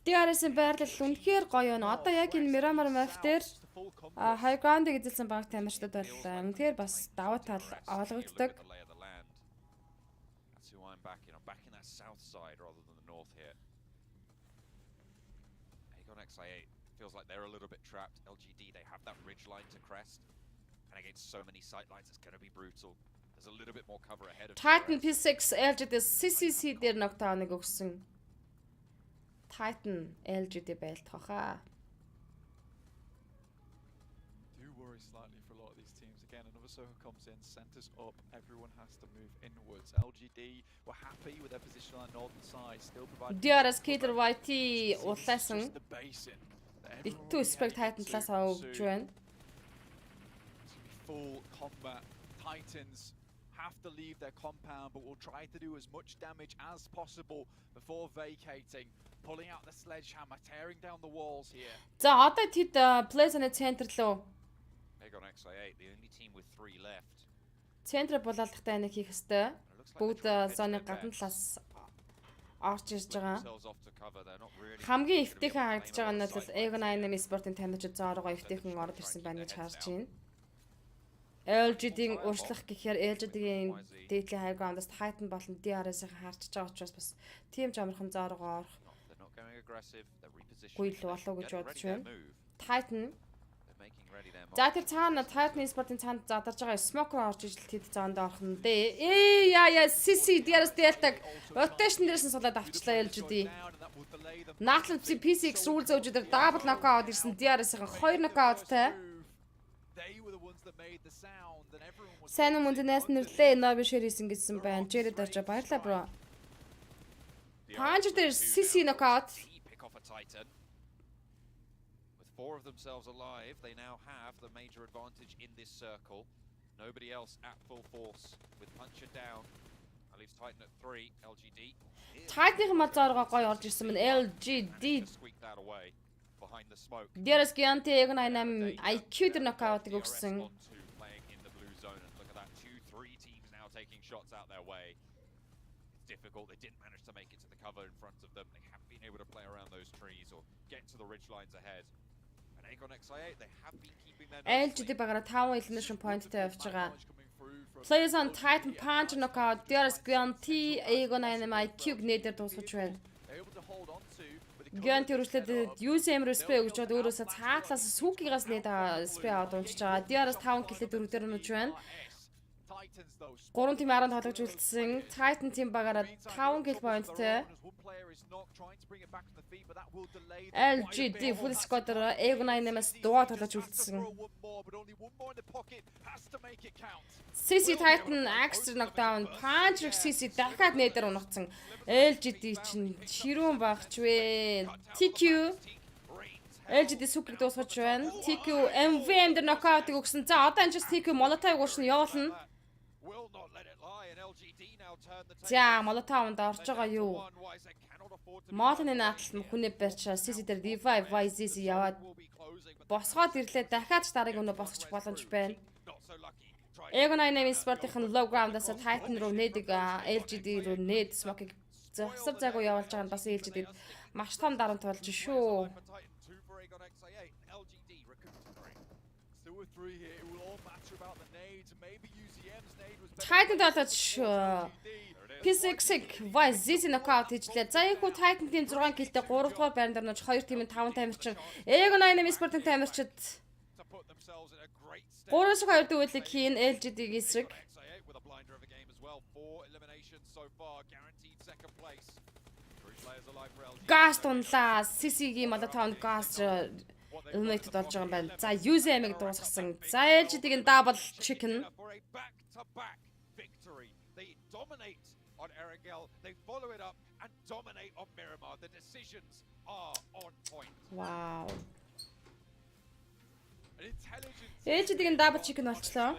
DRS-ийн байрлал үнэхээр гоё байна. Одоо яг энэ Miramar map дээр high ground-ыг эзэлсэн баг тамирчдад бол үнэхээр бас давуу тал олгогддог. Feels like they're a little bit trapped. LGD, they have that ridge line to crest, and against so many sight lines, it's going to be brutal. There's a little bit more cover ahead of Titan P6 LGD CCC дээр нокдауныг өгсөн. Titan LGD байлтахаа. Do worry slightly for a lot of these teams. Again, another Soho comes in, centers up, everyone has to move inwards. LGD were happy with their position on the northern side, still providing DRS Cater YT улаасан. the basin. Итүү спек Titan талаас авч байна. Full combat. Titans have to leave their compound, but will try to do as much damage as possible before vacating. Pulling out the sledgehammer, tearing down the walls here. За одоо тэд Plaza-ны центр лөө. Aegon XI8, the only team with 3 left. Центр болоолохтой нэг хийх хэвээр. Бүгд зоны гадна талаас орж ирж байгаа. Хамгийн эвтэйхэн харагдаж байгаа нь бол Aegon Dynamic Sport-ын тамирчид зооргоо эвтэйхэн орж ирсэн байна гэж харж байна. LGD-ийн урьдчилах гэхээр LGD-ийн дээдлийн high ground-аас Titan болон DRS-ийг харчиж байгаа учраас бас тийм жамархан зооргоо орох гуйл болов гэж бодож байна. Titan. За тэр цаана Titan Sport-ын цаанд задарж байгаа Smoker орж ижил тэд зоонд орох нь дээ. Яа CC DRS Delta rotation дээрсэн сулаад авчлаа LGD. Наатлан P6 рүүл зөөж дээр double knockout ирсэн DRS-ийн 2 knockout-тай. Сайн мөнднээс нэрлээ Nobi share хийсэн гэсэн байна. Jerry дарж баярлаа бро. Punch дээр CC knockout. With 4 of themselves alive, they now have the major advantage in this circle. Nobody else at full force with Puncher down. That leaves Titan at 3, LGD. Titan-ийн мазааргаа гоё орж ирсэн мэн LGD. Behind the smoke. DRS Gianti Aegon Dynamic IQ дээр knockout-ыг өгсөн. Taking shots out their way. It's difficult. They didn't manage to make it to the cover in front of them. They haven't been able to play around those trees or get to the ridge lines ahead. And Aegon XI8, they have been keeping their LGD багаараа 5 elimination point-тэй явж байгаа. Players on Titan Punch knockout DRS Gianti Aegon Dynamic IQ нээдэр дуусгаж байна. Gianti үргэлжлээд UCM respect гэж бод өөрөөсөө цаатлаас сүкигээс нээд spray аваад унчиж байгаа. DRS 5 килээ 4 дээр нууж байна. 3 тим 10 тоглож үлдсэн. Titan team багаараа 5 kill point-тэй. LGD full squad-оор Aegon Dynamic дугаар тоглож үлдсэн. CC Titan extra knockdown, Punch CC дахиад нээдэр унагцсан. LGD чинь ширүүн багч вэ. TQ LGD сүкийг дуусгаж байна. TQ MVM дээр knockout-ыг өгсөн. За одоо энэ TQ Molotov уушны явуулна. За Molotov-нд орж байгаа юу? Молны нааталт хүнээ барьчаа CC дээр D5 YZC яваад босгоод ирлээ. Дахиад ч дараагийн өнөө босгоч боломж байна. Aegon Dynamic Sport-ийн low ground-аас Titan руу нээдэг LGD руу нээд smoke-ыг зогсов загуу явуулж байгаа нь бас LGD-д маш том дарамт болж шүү. Titan талаад шүү. P6 YZC knockout хийжлээ. За ийхүү Titan team 6 киллтэй 3 дугаар байран дээр нууж 2 team-ийн 5 тамирчин Aegon Dynamic Sport-ийн тамирчид 3-2 дүүлэг хийн LGD-ийн эсрэг. Газ тунлаа. CC-гийн Molotov газ eliminated болж байгаа юм байна. За UZM-ыг дуусгасан. За LGD-гийн double chicken. On Erangel, they follow it up and dominate on Miramar. The decisions are on point. Wow. LGD-гийн double chicken болчлоо.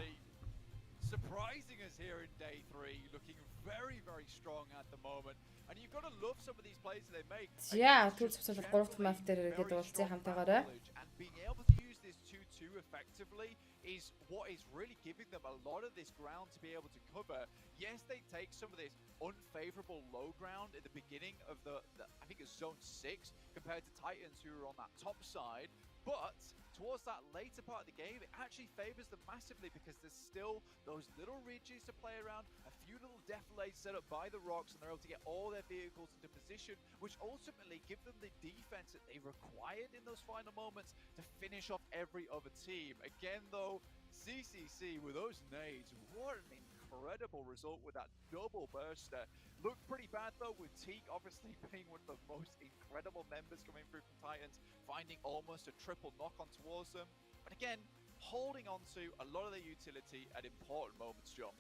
Surprising us here in day 3, looking very strong at the moment. And you've got to love some of these plays that they make. Yeah, tools бол 3 дахь map дээр ирээд уулзсан хамтаагаараа. And being able to use this 2-2 effectively is what is really giving them a lot of this ground to be able to cover. Yes, they take some of this unfavorable low ground at the beginning of the I think it's zone 6 compared to Titans who are on that top side, but towards that later part of the game, it actually favors them massively because there's still those little ridges to play around, a few little defilades set up by the rocks, and they're able to get all their vehicles into position, which ultimately give them the defense that they required in those final moments to finish off every other team. Again, though, CCC with those nades, what an incredible result with that double burster. Looked pretty bad though, with Teak obviously being one of the most incredible members coming through from Titans, finding almost a triple knock on towards them. But again, holding on to a lot of their utility at important moments, John.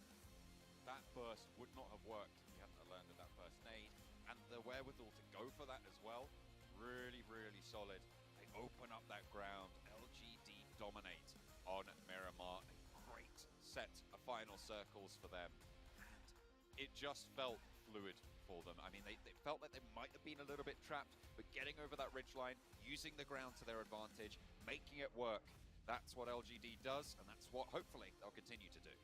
That burst would not have worked if he hadn't landed that first nade, and the wherewithal to go for that as well, really, really solid. They open up that ground, LGD dominate on Miramar, a great set of final circles for them, and it just felt fluid for them. I mean, they felt like they might have been a little bit trapped, but getting over that ridgeline, using the ground to their advantage, making it work, that's what LGD does, and that's what hopefully they'll continue to do.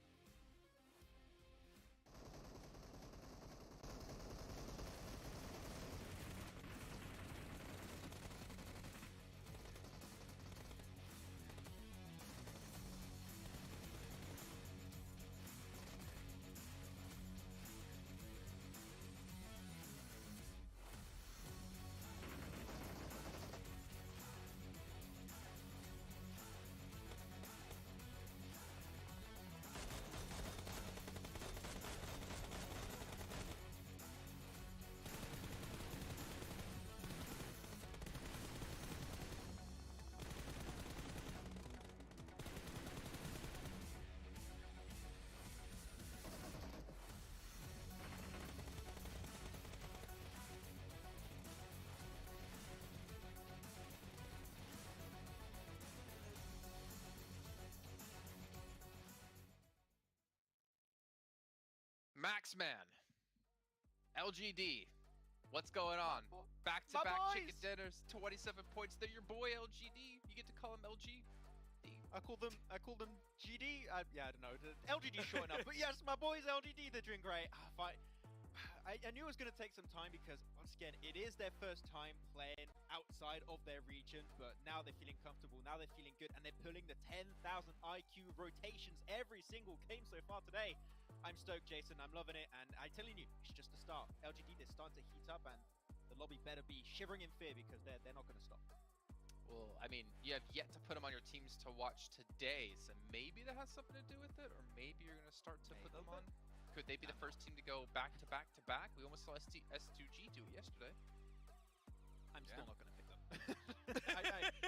Maxman, LGD, what's going on? Back-to-back chicken dinners, 27 points. They're your boy LGD. You get to call him LG. I call them GD. Yeah, I don't know. LGD short enough, but yes, my boys LGD. They're doing great. I knew it was going to take some time because, once again, it is their first time playing outside of their region, but now they're feeling comfortable, now they're feeling good, and they're pulling the 10,000 IQ rotations every single game so far today. I'm stoked, Jason. I'm loving it, and I'm telling you, it's just the start. LGD, they're starting to heat up, and the lobby better be shivering in fear because they're not going to stop. Well, I mean, you have yet to put them on your teams to watch today, so maybe that has something to do with it, or maybe you're going to start to put them on. Could they be the first team to go back to back to back? We almost saw S2G do it yesterday. I'm still not going to pick them.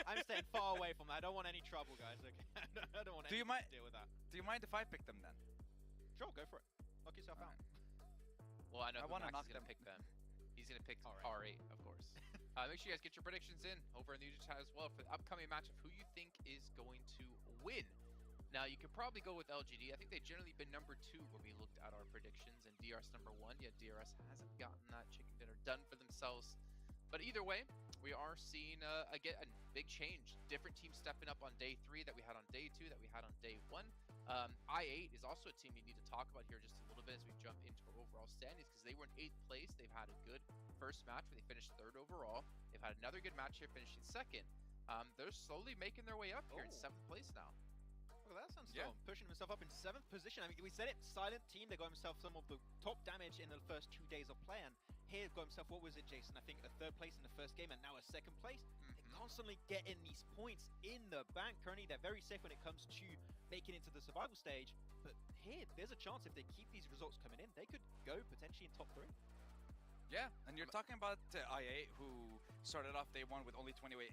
I'm staying far away from that. I don't want any trouble, guys. Okay? I don't want anything to deal with that. Do you mind if I pick them then? Sure, go for it. Knock yourself out. Well, I know Max is going to pick them. He's going to pick R8, of course. Make sure you guys get your predictions in over in the YouTube chat as well for the upcoming match of who you think is going to win. Now, you could probably go with LGD. I think they've generally been number 2 when we looked at our predictions, and DRS number 1. Yet DRS hasn't gotten that chicken dinner done for themselves. But either way, we are seeing again a big change. Different teams stepping up on day 3 that we had on day 2, that we had on day 1. I8 is also a team we need to talk about here just a little bit as we jump into our overall standings, because they were in 8th place. They've had a good first match where they finished 3rd overall. They've had another good match here finishing 2nd. They're slowly making their way up here in 7th place now. Look at that Sunstorm, pushing himself up in 7th position. I mean, we said it, silent team. They got himself some of the top damage in the first 2 days of play, and here got himself, what was it, Jason? I think a 3rd place in the first game, and now a 2nd place. They're constantly getting these points in the bank. Currently, they're very safe when it comes to making it to the survival stage, but here, there's a chance if they keep these results coming in, they could go potentially in top 3. Yeah, and you're talking about IA, who started off day 1 with only 28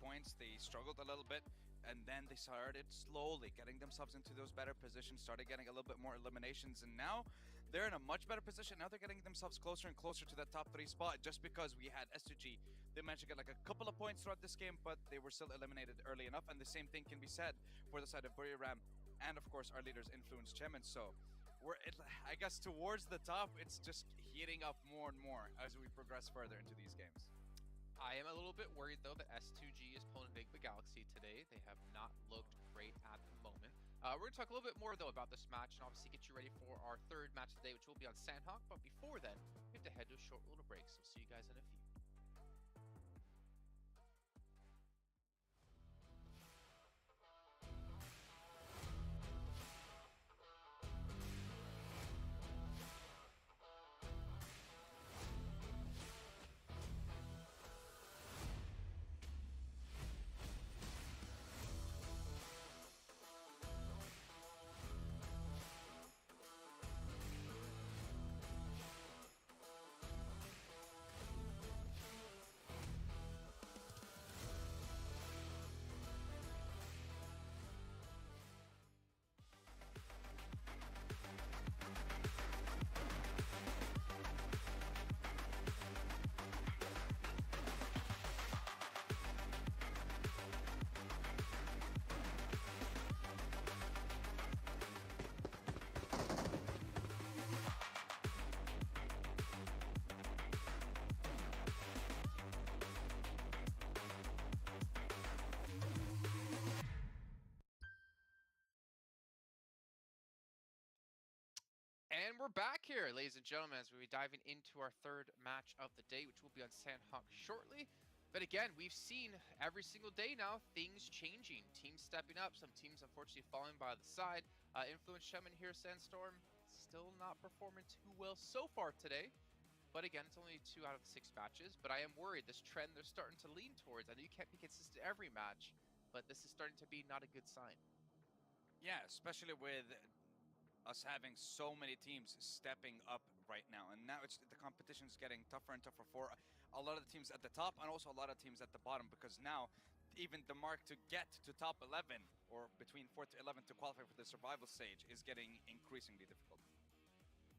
points. They struggled a little bit, and then they started slowly getting themselves into those better positions, started getting a little bit more eliminations, and now they're in a much better position. Now they're getting themselves closer and closer to that top 3 spot, just because we had S2G. They managed to get like a couple of points throughout this game, but they were still eliminated early enough, and the same thing can be said for the side of Buriram, and of course our leaders Influence Chemin. So I guess towards the top, it's just heating up more and more as we progress further into these games. I am a little bit worried, though, that S2G is pulling Big Galaxy today. They have not looked great at the moment. We're going to talk a little bit more, though, about this match and obviously get you ready for our 3rd match of the day, which will be on Sandhawk. But before then, we have to head to a short little break, so we'll see you guys in a few. And we're back here, ladies and gentlemen, as we'll be diving into our third match of the day, which will be on Sandhawk shortly. But again, we've seen every single day now things changing, teams stepping up, some teams unfortunately falling by the side. Influence Shaman here, Sandstorm, still not performing too well so far today. But again, it's only 2 out of 6 matches. But I am worried this trend they're starting to lean towards. I know you can't be consistent every match, but this is starting to be not a good sign. Yeah, especially with us having so many teams stepping up right now, and now the competition's getting tougher and tougher for a lot of the teams at the top and also a lot of teams at the bottom, because now even the mark to get to top 11 or between 4 to 11 to qualify for the survival stage is getting increasingly difficult.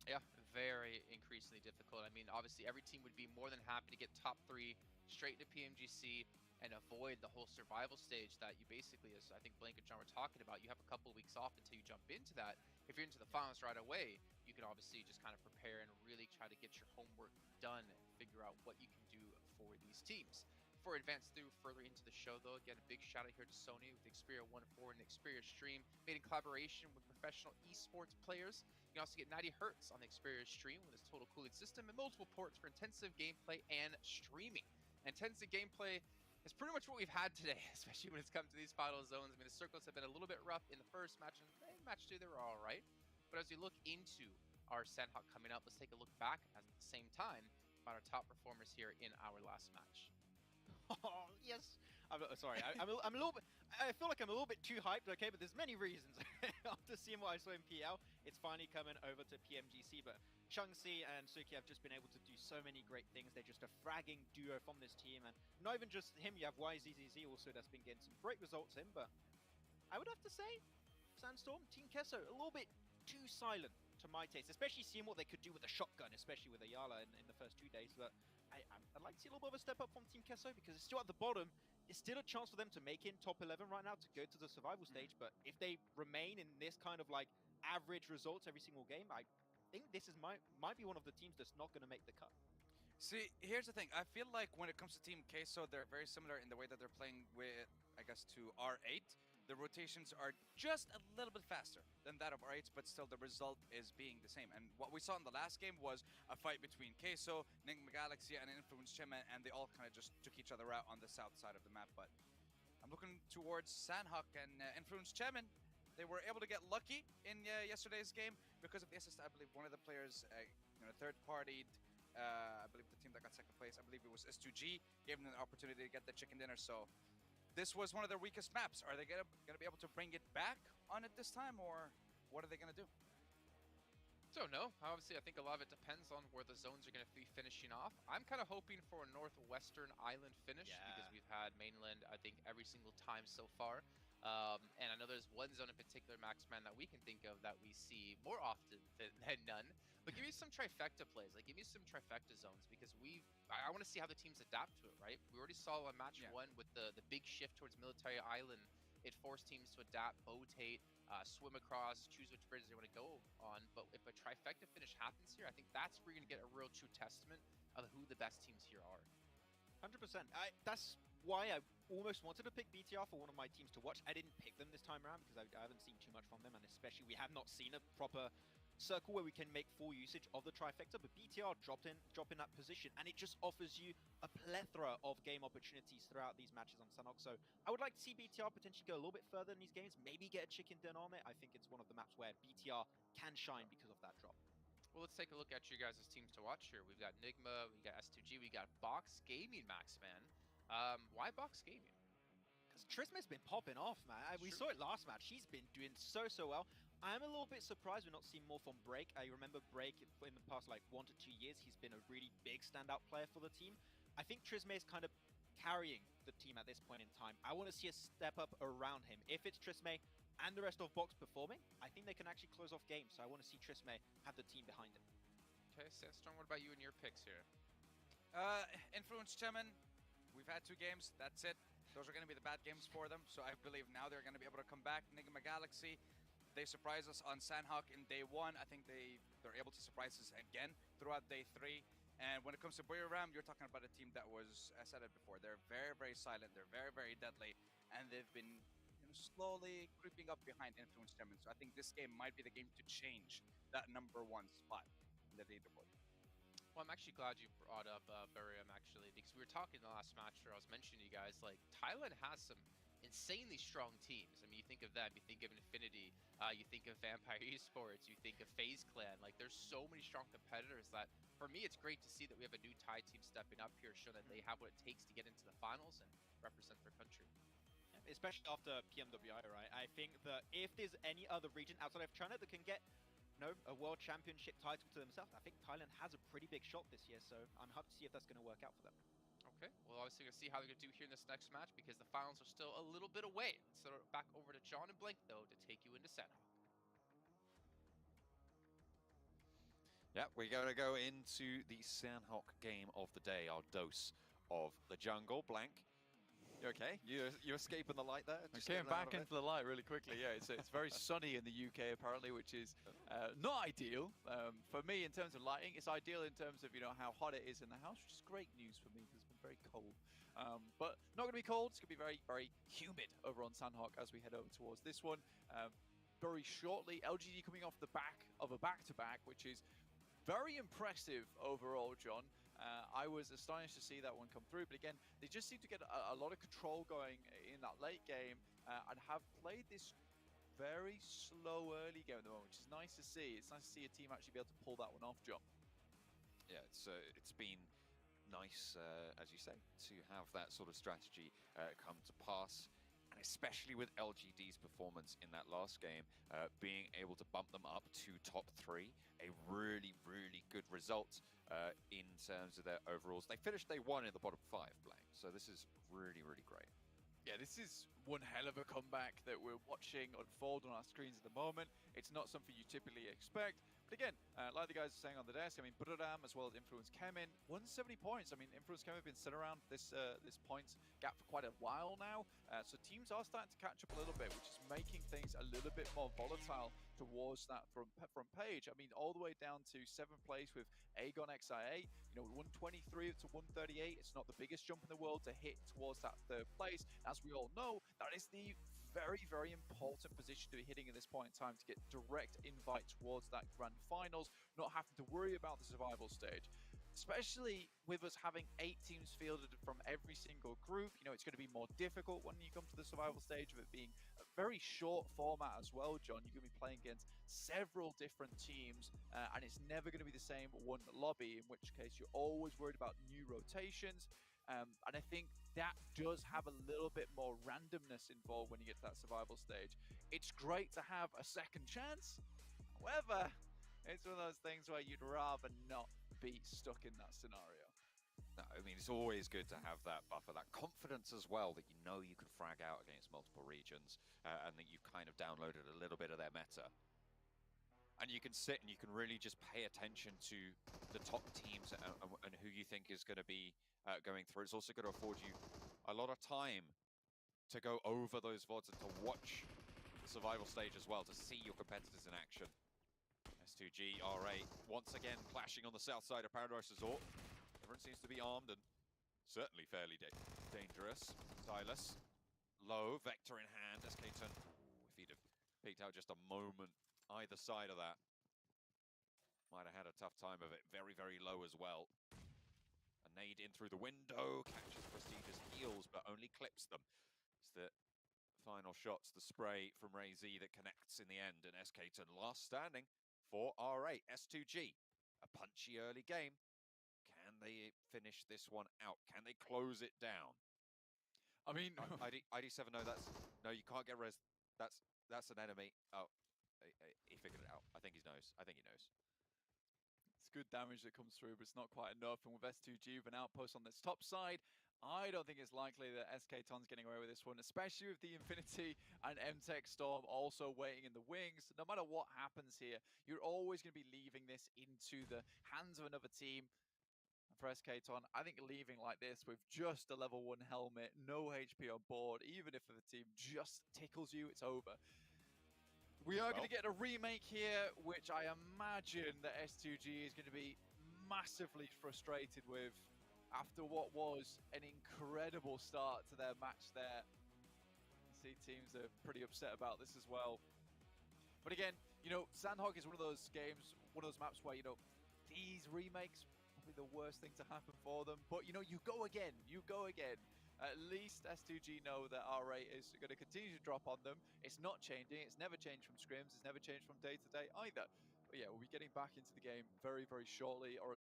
Yeah, very increasingly difficult. I mean, obviously every team would be more than happy to get top 3 straight to Pmgc and avoid the whole survival stage that you basically, as I think Blank and John were talking about, you have a couple of weeks off until you jump into that. If you're into the finals right away, you can obviously just kind of prepare and really try to get your homework done and figure out what you can do for these teams. Before we advance through further into the show, though, again, a big shout out here to Sony with the Xperia 1.4 and the Xperia Stream, made in collaboration with professional esports players. You can also get 90 Hz on the Xperia Stream with its total cooling system and multiple ports for intensive gameplay and streaming. Intensive gameplay is pretty much what we've had today, especially when it's come to these final zones. I mean, the circles have been a little bit rough in the first match, and match 2 they were all right. But as we look into our Sandhawk coming up, let's take a look back at the same time about our top performers here in our last match. Oh, yes. I'm sorry. I'm a little bit. I feel like I'm a little bit too hyped. Okay, but there's many reasons. After seeing what I saw in PL, it's finally coming over to Pmgc. But Pmgc and Suki have just been able to do so many great things. They're just a fragging duo from this team, and not even just him. You have YZZZ also that's been getting some great results in. But I would have to say, Sandstorm, Team Kesso, a little bit too silent to my taste, especially seeing what they could do with a shotgun, especially with Ayala in the first 2 days. But I'd like to see a little bit of a step up from Team Kesso, because it's still at the bottom. It's still a chance for them to make it in top 11 right now to go to the survival stage. But if they remain in this kind of like average results every single game, I think this is might be one of the teams that's not going to make the cut. See, here's the thing. I feel like when it comes to Team Queso, they're very similar in the way that they're playing with, I guess, to R8. The rotations are just a little bit faster than that of R8, but still the result is being the same. And what we saw in the last game was a fight between Queso, Enigma Galaxy, and Influence Chema, and they all kind of just took each other out on the south side of the map. But I'm looking towards Sandhawk and Influence Chema. They were able to get lucky in yesterday's game because of the assist. I believe one of the players, third-partied, I believe the team that got second place, I believe it was S2G, gave them the opportunity to get the chicken dinner. So this was one of their weakest maps. Are they gonna be able to bring it back on it this time, or what are they gonna do? Don't know. Obviously, I think a lot of it depends on where the zones are going to be finishing off. I'm kind of hoping for a northwestern island finish because we've had mainland, I think, every single time so far. And I know there's one zone in particular, Maxman, that we can think of that we see more often than none. But give me some trifecta plays. Like, give me some trifecta zones, because I want to see how the teams adapt to it, right? We already saw on match 1 with the big shift towards military island. It forced teams to adapt, rotate, swim across, choose which bridges they want to go on. But if a trifecta finish happens here, I think that's where you're going to get a real true testament of who the best teams here are. 100%. That's why I almost wanted to pick BTR for one of my teams to watch. I didn't pick them this time around because I haven't seen too much from them, and especially we have not seen a proper circle where we can make full usage of the trifecta. But BTR dropped in that position, and it just offers you a plethora of game opportunities throughout these matches on Sandhawk. So I would like to see BTR potentially go a little bit further in these games, maybe get a chicken dinner on it. I think it's one of the maps where BTR can shine because of that drop. Well, let's take a look at you guys' teams to watch here. We've got Nigma, we got S2G, we got Box Gaming, Maxman. Why Box Gaming? Because Trisme's been popping off, man. We saw it last match. She's been doing so well. I'm a little bit surprised we're not seeing more from Break. I remember Break in the past like 1 to 2 years. He's been a really big standout player for the team. I think Trisme is kind of carrying the team at this point in time. I want to see a step up around him. If it's Trisme and the rest of Box performing, I think they can actually close off games. So I want to see Trisme have the team behind him. Okay, Sandstorm, what about you and your picks here? Influence Chemin, we've had 2 games. That's it. Those are going to be the bad games for them. So I believe now they're going to be able to come back. Enigma Galaxy, they surprised us on Sandhawk in day 1. I think they're able to surprise us again throughout day 3. And when it comes to Buriram, you're talking about a team that was, I said it before, they're very, very silent. They're very, very deadly. And they've been slowly creeping up behind Influence German. So I think this game might be the game to change that #1 spot in the leaderboard. Well, I'm actually glad you brought up Burium, actually, because we were talking in the last match where I was mentioning to you guys, like, Thailand has some insanely strong teams. I mean, you think of them, you think of Infinity, you think of Vampire Esports, you think of FaZe Clan. Like, there's so many strong competitors that, for me, it's great to see that we have a new Thai team stepping up here, showing that they have what it takes to get into the finals and represent their country. Especially after PMWI, right? I think that if there's any other region outside of China that can get a world championship title to themselves, I think Thailand has a pretty big shot this year, so I'm happy to see if that's going to work out for them. Okay, well, obviously going to see how they're going to do here in this next match because the finals are still a little bit away. So back over to John and Blank, though, to take you into Sandhawk. Yeah, we're going to go into the Sandhawk game of the day, our dose of the jungle. Blank, you okay? You escaping the light there? I came back into the light really quickly. Yeah, it's very sunny in the UK apparently, which is not ideal for me in terms of lighting. It's ideal in terms of how hot it is in the house, which is great news for me because it's been very cold. But not going to be cold. It's going to be very, very humid over on Sandhawk as we head over towards this one. Very shortly, LGD coming off the back of a back-to-back, which is very impressive overall, John. I was astonished to see that one come through, but again, they just seem to get a lot of control going in that late game and have played this very slow early game at the moment, which is nice to see. It's nice to see a team actually be able to pull that one off, John. Yeah, it's been nice, as you say, to have that sort of strategy come to pass. And especially with LGD's performance in that last game, being able to bump them up to top 3, a really, really good result in terms of their overalls. They finished day 1 in the bottom 5, Blank. So this is really, really great. Yeah, this is one hell of a comeback that we're watching unfold on our screens at the moment. It's not something you typically expect. But again, like the guys are saying on the desk, I mean, Buradam as well as Influence Kemin, 170 points. I mean, Influence Kemin have been sitting around this points gap for quite a while now. So teams are starting to catch up a little bit, which is making things a little bit more volatile towards that from page. I mean, all the way down to 7th place with Aegon XIA, 123 to 138. It's not the biggest jump in the world to hit towards that 3rd place. As we all know, that is the very, very important position to be hitting at this point in time to get direct invite towards that grand finals, not having to worry about the survival stage. Especially with us having 8 teams fielded from every single group, it's going to be more difficult when you come to the survival stage of it being a very short format as well, John. You're going to be playing against several different teams, and it's never going to be the same one lobby, in which case you're always worried about new rotations. And I think that does have a little bit more randomness involved when you get to that survival stage. It's great to have a second chance. However, it's one of those things where you'd rather not be stuck in that scenario. No, I mean, it's always good to have that buffer, that confidence as well, that you can frag out against multiple regions and that you've kind of downloaded a little bit of their meta. And you can sit and you can really just pay attention to the top teams and who you think is going to be going through. It's also going to afford you a lot of time to go over those VODs and to watch the survival stage as well, to see your competitors in action. S2G, R8, once again clashing on the south side of Paradise Resort. Everyone seems to be armed and certainly fairly dangerous. Silas, low, Vector in hand. SK10, if he'd have peeked out just a moment either side of that, might have had a tough time of it. Very, very low as well. A nade in through the window, catches Prestige's heels, but only clips them. It's the final shots, the spray from Ray Z that connects in the end, and SK10 last standing for R8. S2G, a punchy early game. Can they finish this one out? Can they close it down? I mean, ID7, no, you can't get res. That's an enemy. Oh, he figured it out. I think he knows. It's good damage that comes through, but it's not quite enough. And with S2G with an outpost on this top side, I don't think it's likely that SK-Ton's getting away with this one, especially with the Infinity and MTech Storm also waiting in the wings. No matter what happens here, you're always going to be leaving this into the hands of another team. And for SK-Ton, I think leaving like this with just a level 1 helmet, no HP on board, even if the team just tickles you, it's over. We are going to get a remake here, which I imagine that S2G is going to be massively frustrated with after what was an incredible start to their match there. see teams are pretty upset about this as well. But again, you know, Sandhog is one of those games, one of those maps where, you know, these remakes, probably the worst thing to happen for them. But, you know, you go again. At least S2G know that our rate is going to continue to drop on them. It's not changing. It's never changed from scrims. It's never changed from day to day either. But yeah, we'll be getting back into the game very, very shortly. Or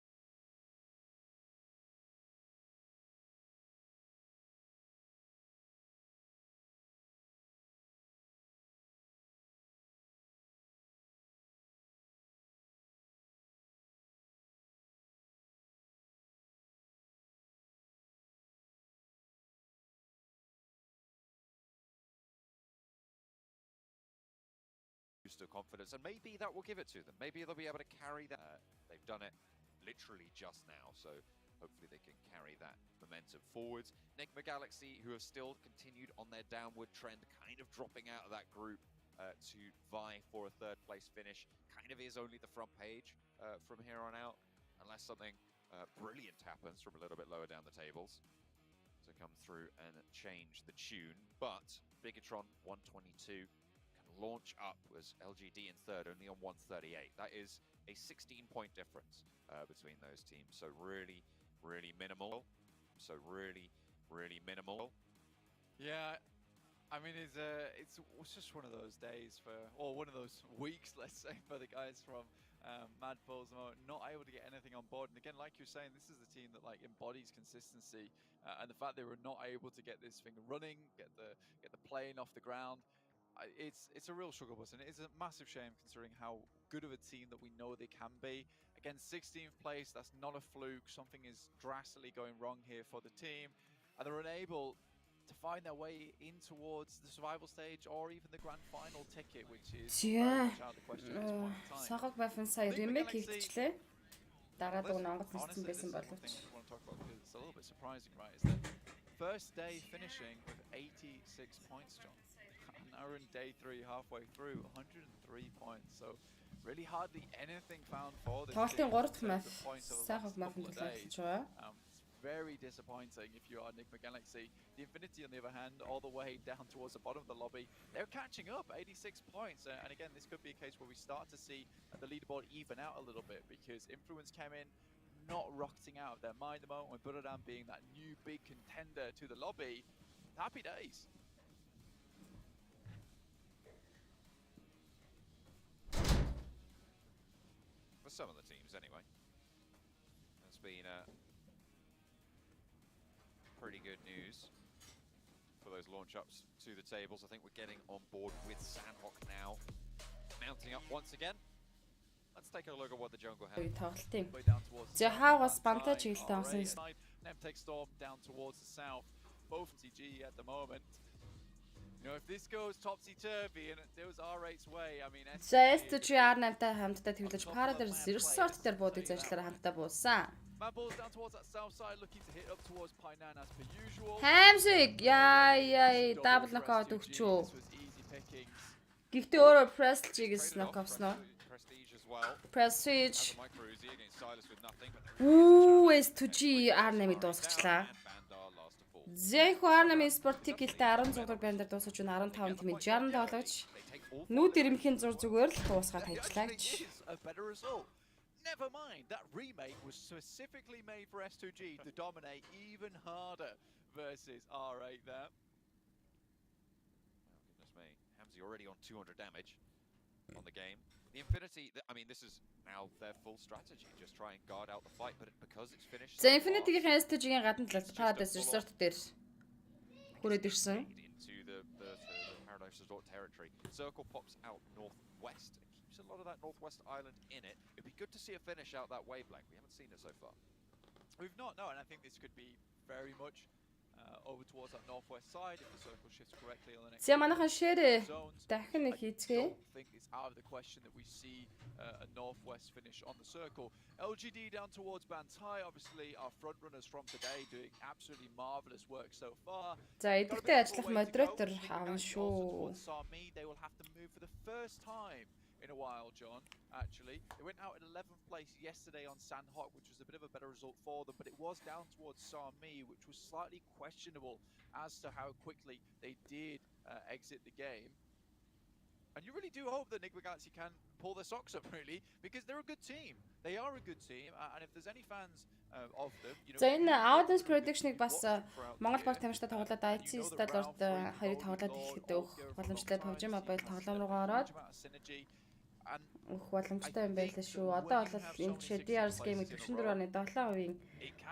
boost of confidence, and maybe that will give it to them. Maybe they'll be able to carry that. They've done it literally just now, so hopefully they can carry that momentum forwards. Enigma Galaxy, who have still continued on their downward trend, kind of dropping out of that group to vie for a third place finish, kind of is only the front page from here on out, unless something brilliant happens from a little bit lower down the tables to come through and change the tune. But Bigatron 122 can launch up as LGD in third, only on 138. That is a 16-point difference between those teams. So really minimal. yeah, I mean, it's just one of those days or one of those weeks, let's say, for the guys from Mad Bulls, not able to get anything on board. And again, like you're saying, this is the team that like embodies consistency, and the fact they were not able to get this thing running, get the plane off the ground. It's a real struggle bus, and it is a massive shame considering how good of a team that we know they can be. Again, 16th place, that's not a fluke. Something is drastically going wrong here for the team, and they're unable to find their way in towards the survival stage or even the grand final ticket, which is very much out of the question at this point in time. Сагаг байфан сая ремейк хийгдчихлээ. Дараа дуу Монгол Honestly, нэлсэн this is байсан one боловч. thing I want to talk about because it's a little bit surprising, right? Is that first day finishing with 86 points, John. And now we're in day 3, halfway through, 103 points. So really hardly anything found for this team Тоглолтын 3 дахь in map terms of points over the Сагаг last map couple of төлөөлж days. байгаа. Very disappointing if you are Enigma Galaxy. The Infinity, on the other hand, all the way down towards the bottom of the lobby, they're catching up, 86 points. And again, this could be a case where we start to see the leaderboard even out a little bit because Influence came in not rocketing out of their mind the moment with Buradam being that new big contender to the lobby. Happy days. For some of the teams, anyway. It's been pretty good news for those launch-ups to the tables. I think we're getting on board with Sandhawk now. Mounting up once again. Let's take a look at what the jungle has. Тоглолтын. Way down towards the За south хаагаас that бантаа time. чиглэлтэй авсан юм. Nemtech Storm down towards the south. Both TG at the moment. You know, if this goes topsy-turvy and it goes R8's way, I mean... SG R8-тай хамтдаа тэвлэж Paradise Resort дээр буудыг зарчлаараа хамтдаа буусан. Mad Bulls down towards that south side, looking to hit up towards Painan as per usual. Хамсиг яй дабл нокаут өгчөө. Гэхдээ өөрөө Prestige knock авсан уу? Prestige. S2G R8-ыг дуусгачлаа. Зэнхүү R8 спорт тикэлтэй 16 дугаар байранд дуусгаж байна 15 тэмээ 60 тоглогч. Нүүд ирэмхийн зур зүгээр л дуусгаад хайчлаач. Never mind, that remake was specifically made for S2G to dominate even harder versus R8 there. Oh, goodness me. Hamzy already on 200 damage on the game. The Infinity, I mean, this is now their full strategy. Just try and guard out the fight, but because it's finished... За Infinity-гийн S2G-гийн гадна талд Paradise Resort дээр хүрээд ирсэн. Into the Paradise Resort territory. Circle pops out northwest. A lot of that northwest island in it. It'd be good to see a finish out that way, Blank. We haven't seen it so far. We've not, no, and I think this could be very much over towards that northwest side if the circle shifts correctly on the next. За манайхан share дахин нэг хийцгээе. I don't think it's out of the question that we see a northwest finish on the circle. LGD down towards Bantai, obviously our front runners from today doing absolutely marvelous work so far. За эдгээртэй ажиллах moderator аавн шүү. They will have to move for the first time in a while, John, actually. They went out in 11th place yesterday on Sandhawk, which was a bit of a better result for them, but it was down towards Sami, which was slightly questionable as to how quickly they did exit the game. And you really do hope that Pmgc can pull their socks up, really, because they're a good team. They are a good team, and if there's any fans of them, you know. За энэ audience prediction-ыг бас Монгол баг тамирчтай тоглоод IC стайлууд хоёрыг тоглоод эхлэхэд өгөх боломжтой PUBG Mobile тоглоом руугаа ороод өгөх боломжтой юм байлаа шүү. Одоо бол энэ жишээ DRS game-ийг 44.7%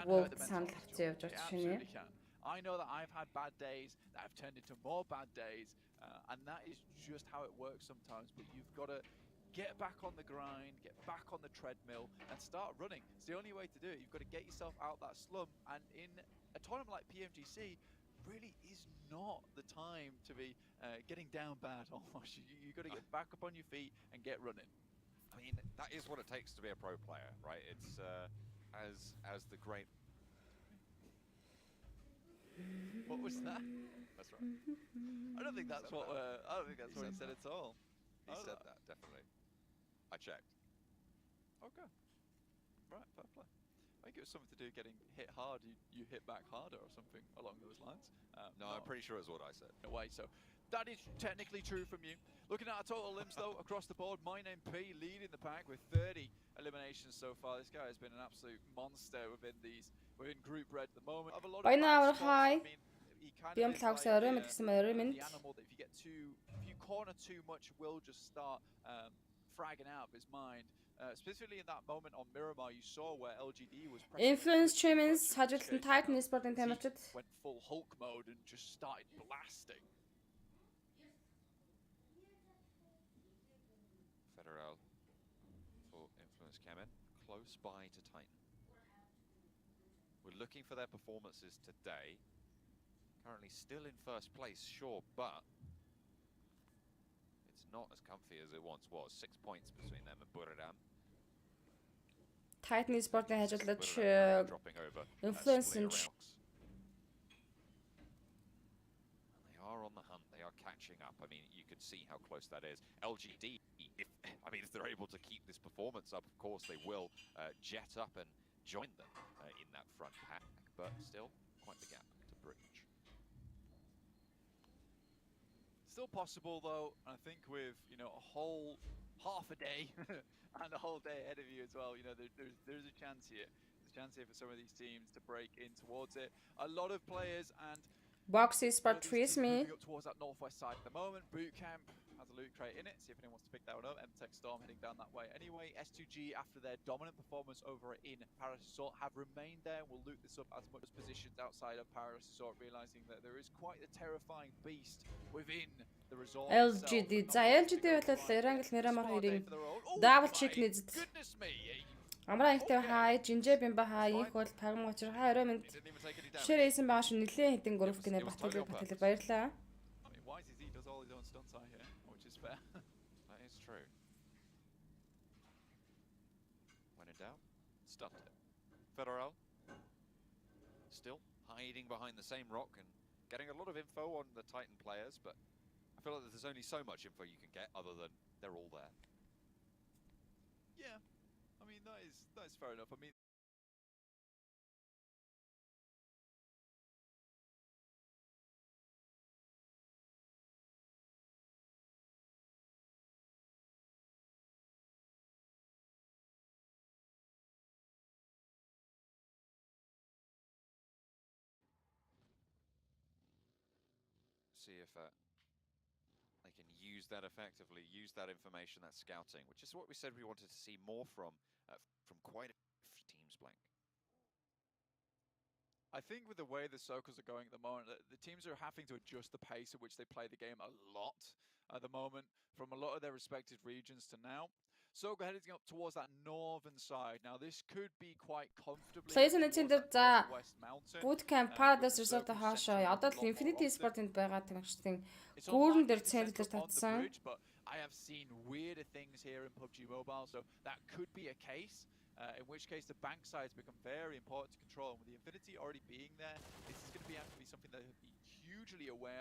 vote санал авсан явж байгаа жишээ нэ. I know that I've had bad days that have turned into more bad days, and that is just how it works sometimes. But you've got to get back on the grind, get back on the treadmill, and start running. It's the only way to do it. You've got to get yourself out that slump, and in a tournament like Pmgc, really is not the time to be getting down bad. Almost, you've got to get back up on your feet and get running. I mean, that is what it takes to be a pro player, right? It's as the great. What was that? That's right. I don't think that's what. I don't think that's what he said at all. He said that, definitely. I checked. Okay. Right, fair play. I think it was something to do getting hit hard. You hit back harder or something along those lines. No, I'm pretty sure it's what I said. No way. So that is technically true from you. Looking at our total limbs though across the board, My Name P leading the pack with 30 eliminations so far. This guy has been an absolute monster within Group Red at the moment. Bayna high. Beyond clouds are room гэсэн мөрөмөнд. The animal that if you corner too much, will just start fragging out of his mind. Specifically in that moment on Miramar, you saw where LGD was Influence Champions хажилтан Titan Esports-ын тамирчид went full Hulk mode and just started blasting. Federal for Influence Kamen, close by to Titan. We're looking for their performances today. Currently still in first place, sure, but it's not as comfy as it once was. 6 points between them and Buradam. Titan Esports-ын хажилтанд Influence They are on the hunt. They are catching up. I mean, you can see how close that is. LGD, if they're able to keep this performance up, of course they will jet up and join them in that front pack, but still quite the gap to bridge. Still possible though, I think with a whole half a day and a whole day ahead of you as well. There's a chance here. There's a chance here for some of these teams to break in towards it. A lot of players and Box Esports trees me. Moving up towards that northwest side at the moment. Bootcamp has a loot crate in it. See if anyone wants to pick that one up. Mtech Storm heading down that way. Anyway, S2G, after their dominant performance over in Paris Resort, have remained there. We'll loot this up as much as positions outside of Paris Resort, realizing that there is quite a terrifying beast within the resort. LGD. За LGD бол Erangel Miramar хоёрын double check нэзд. Goodness me. Амраа ихтэй хай, Жинжэ Бимба хай, их бол Pmgc хайроо минь ширээсэн байгаа шүү. Нилээн хэдэн групп гинэ батлыг баярлаа. I mean, YZZ does all his own stunts out here, which is fair. That is true. When in doubt, stunned it. Federal still hiding behind the same rock and getting a lot of info on the Titan players, but I feel like there's only so much info you can get other than they're all there. Yeah, I mean that is fair enough. I mean. See if they can use that effectively, use that information, that scouting, which is what we said we wanted to see more from quite a few teams, Blank. I think with the way the circles are going at the moment, the teams are having to adjust the pace at which they play the game a lot at the moment, from a lot of their respective regions to now. Soga heading up towards that northern side. Now this could be quite comfortably Place and Tinder за Bootcamp Paradise Resort хаашаа одоо л Infinity Esports-д байгаа тамирчдын гүүрэн дээр центр татсан. But I have seen weirder things here in PUBG Mobile, so that could be a case. In which case the bank sides become very important to control. And with the Infinity already being there, this is going to have to be something that he'll be hugely aware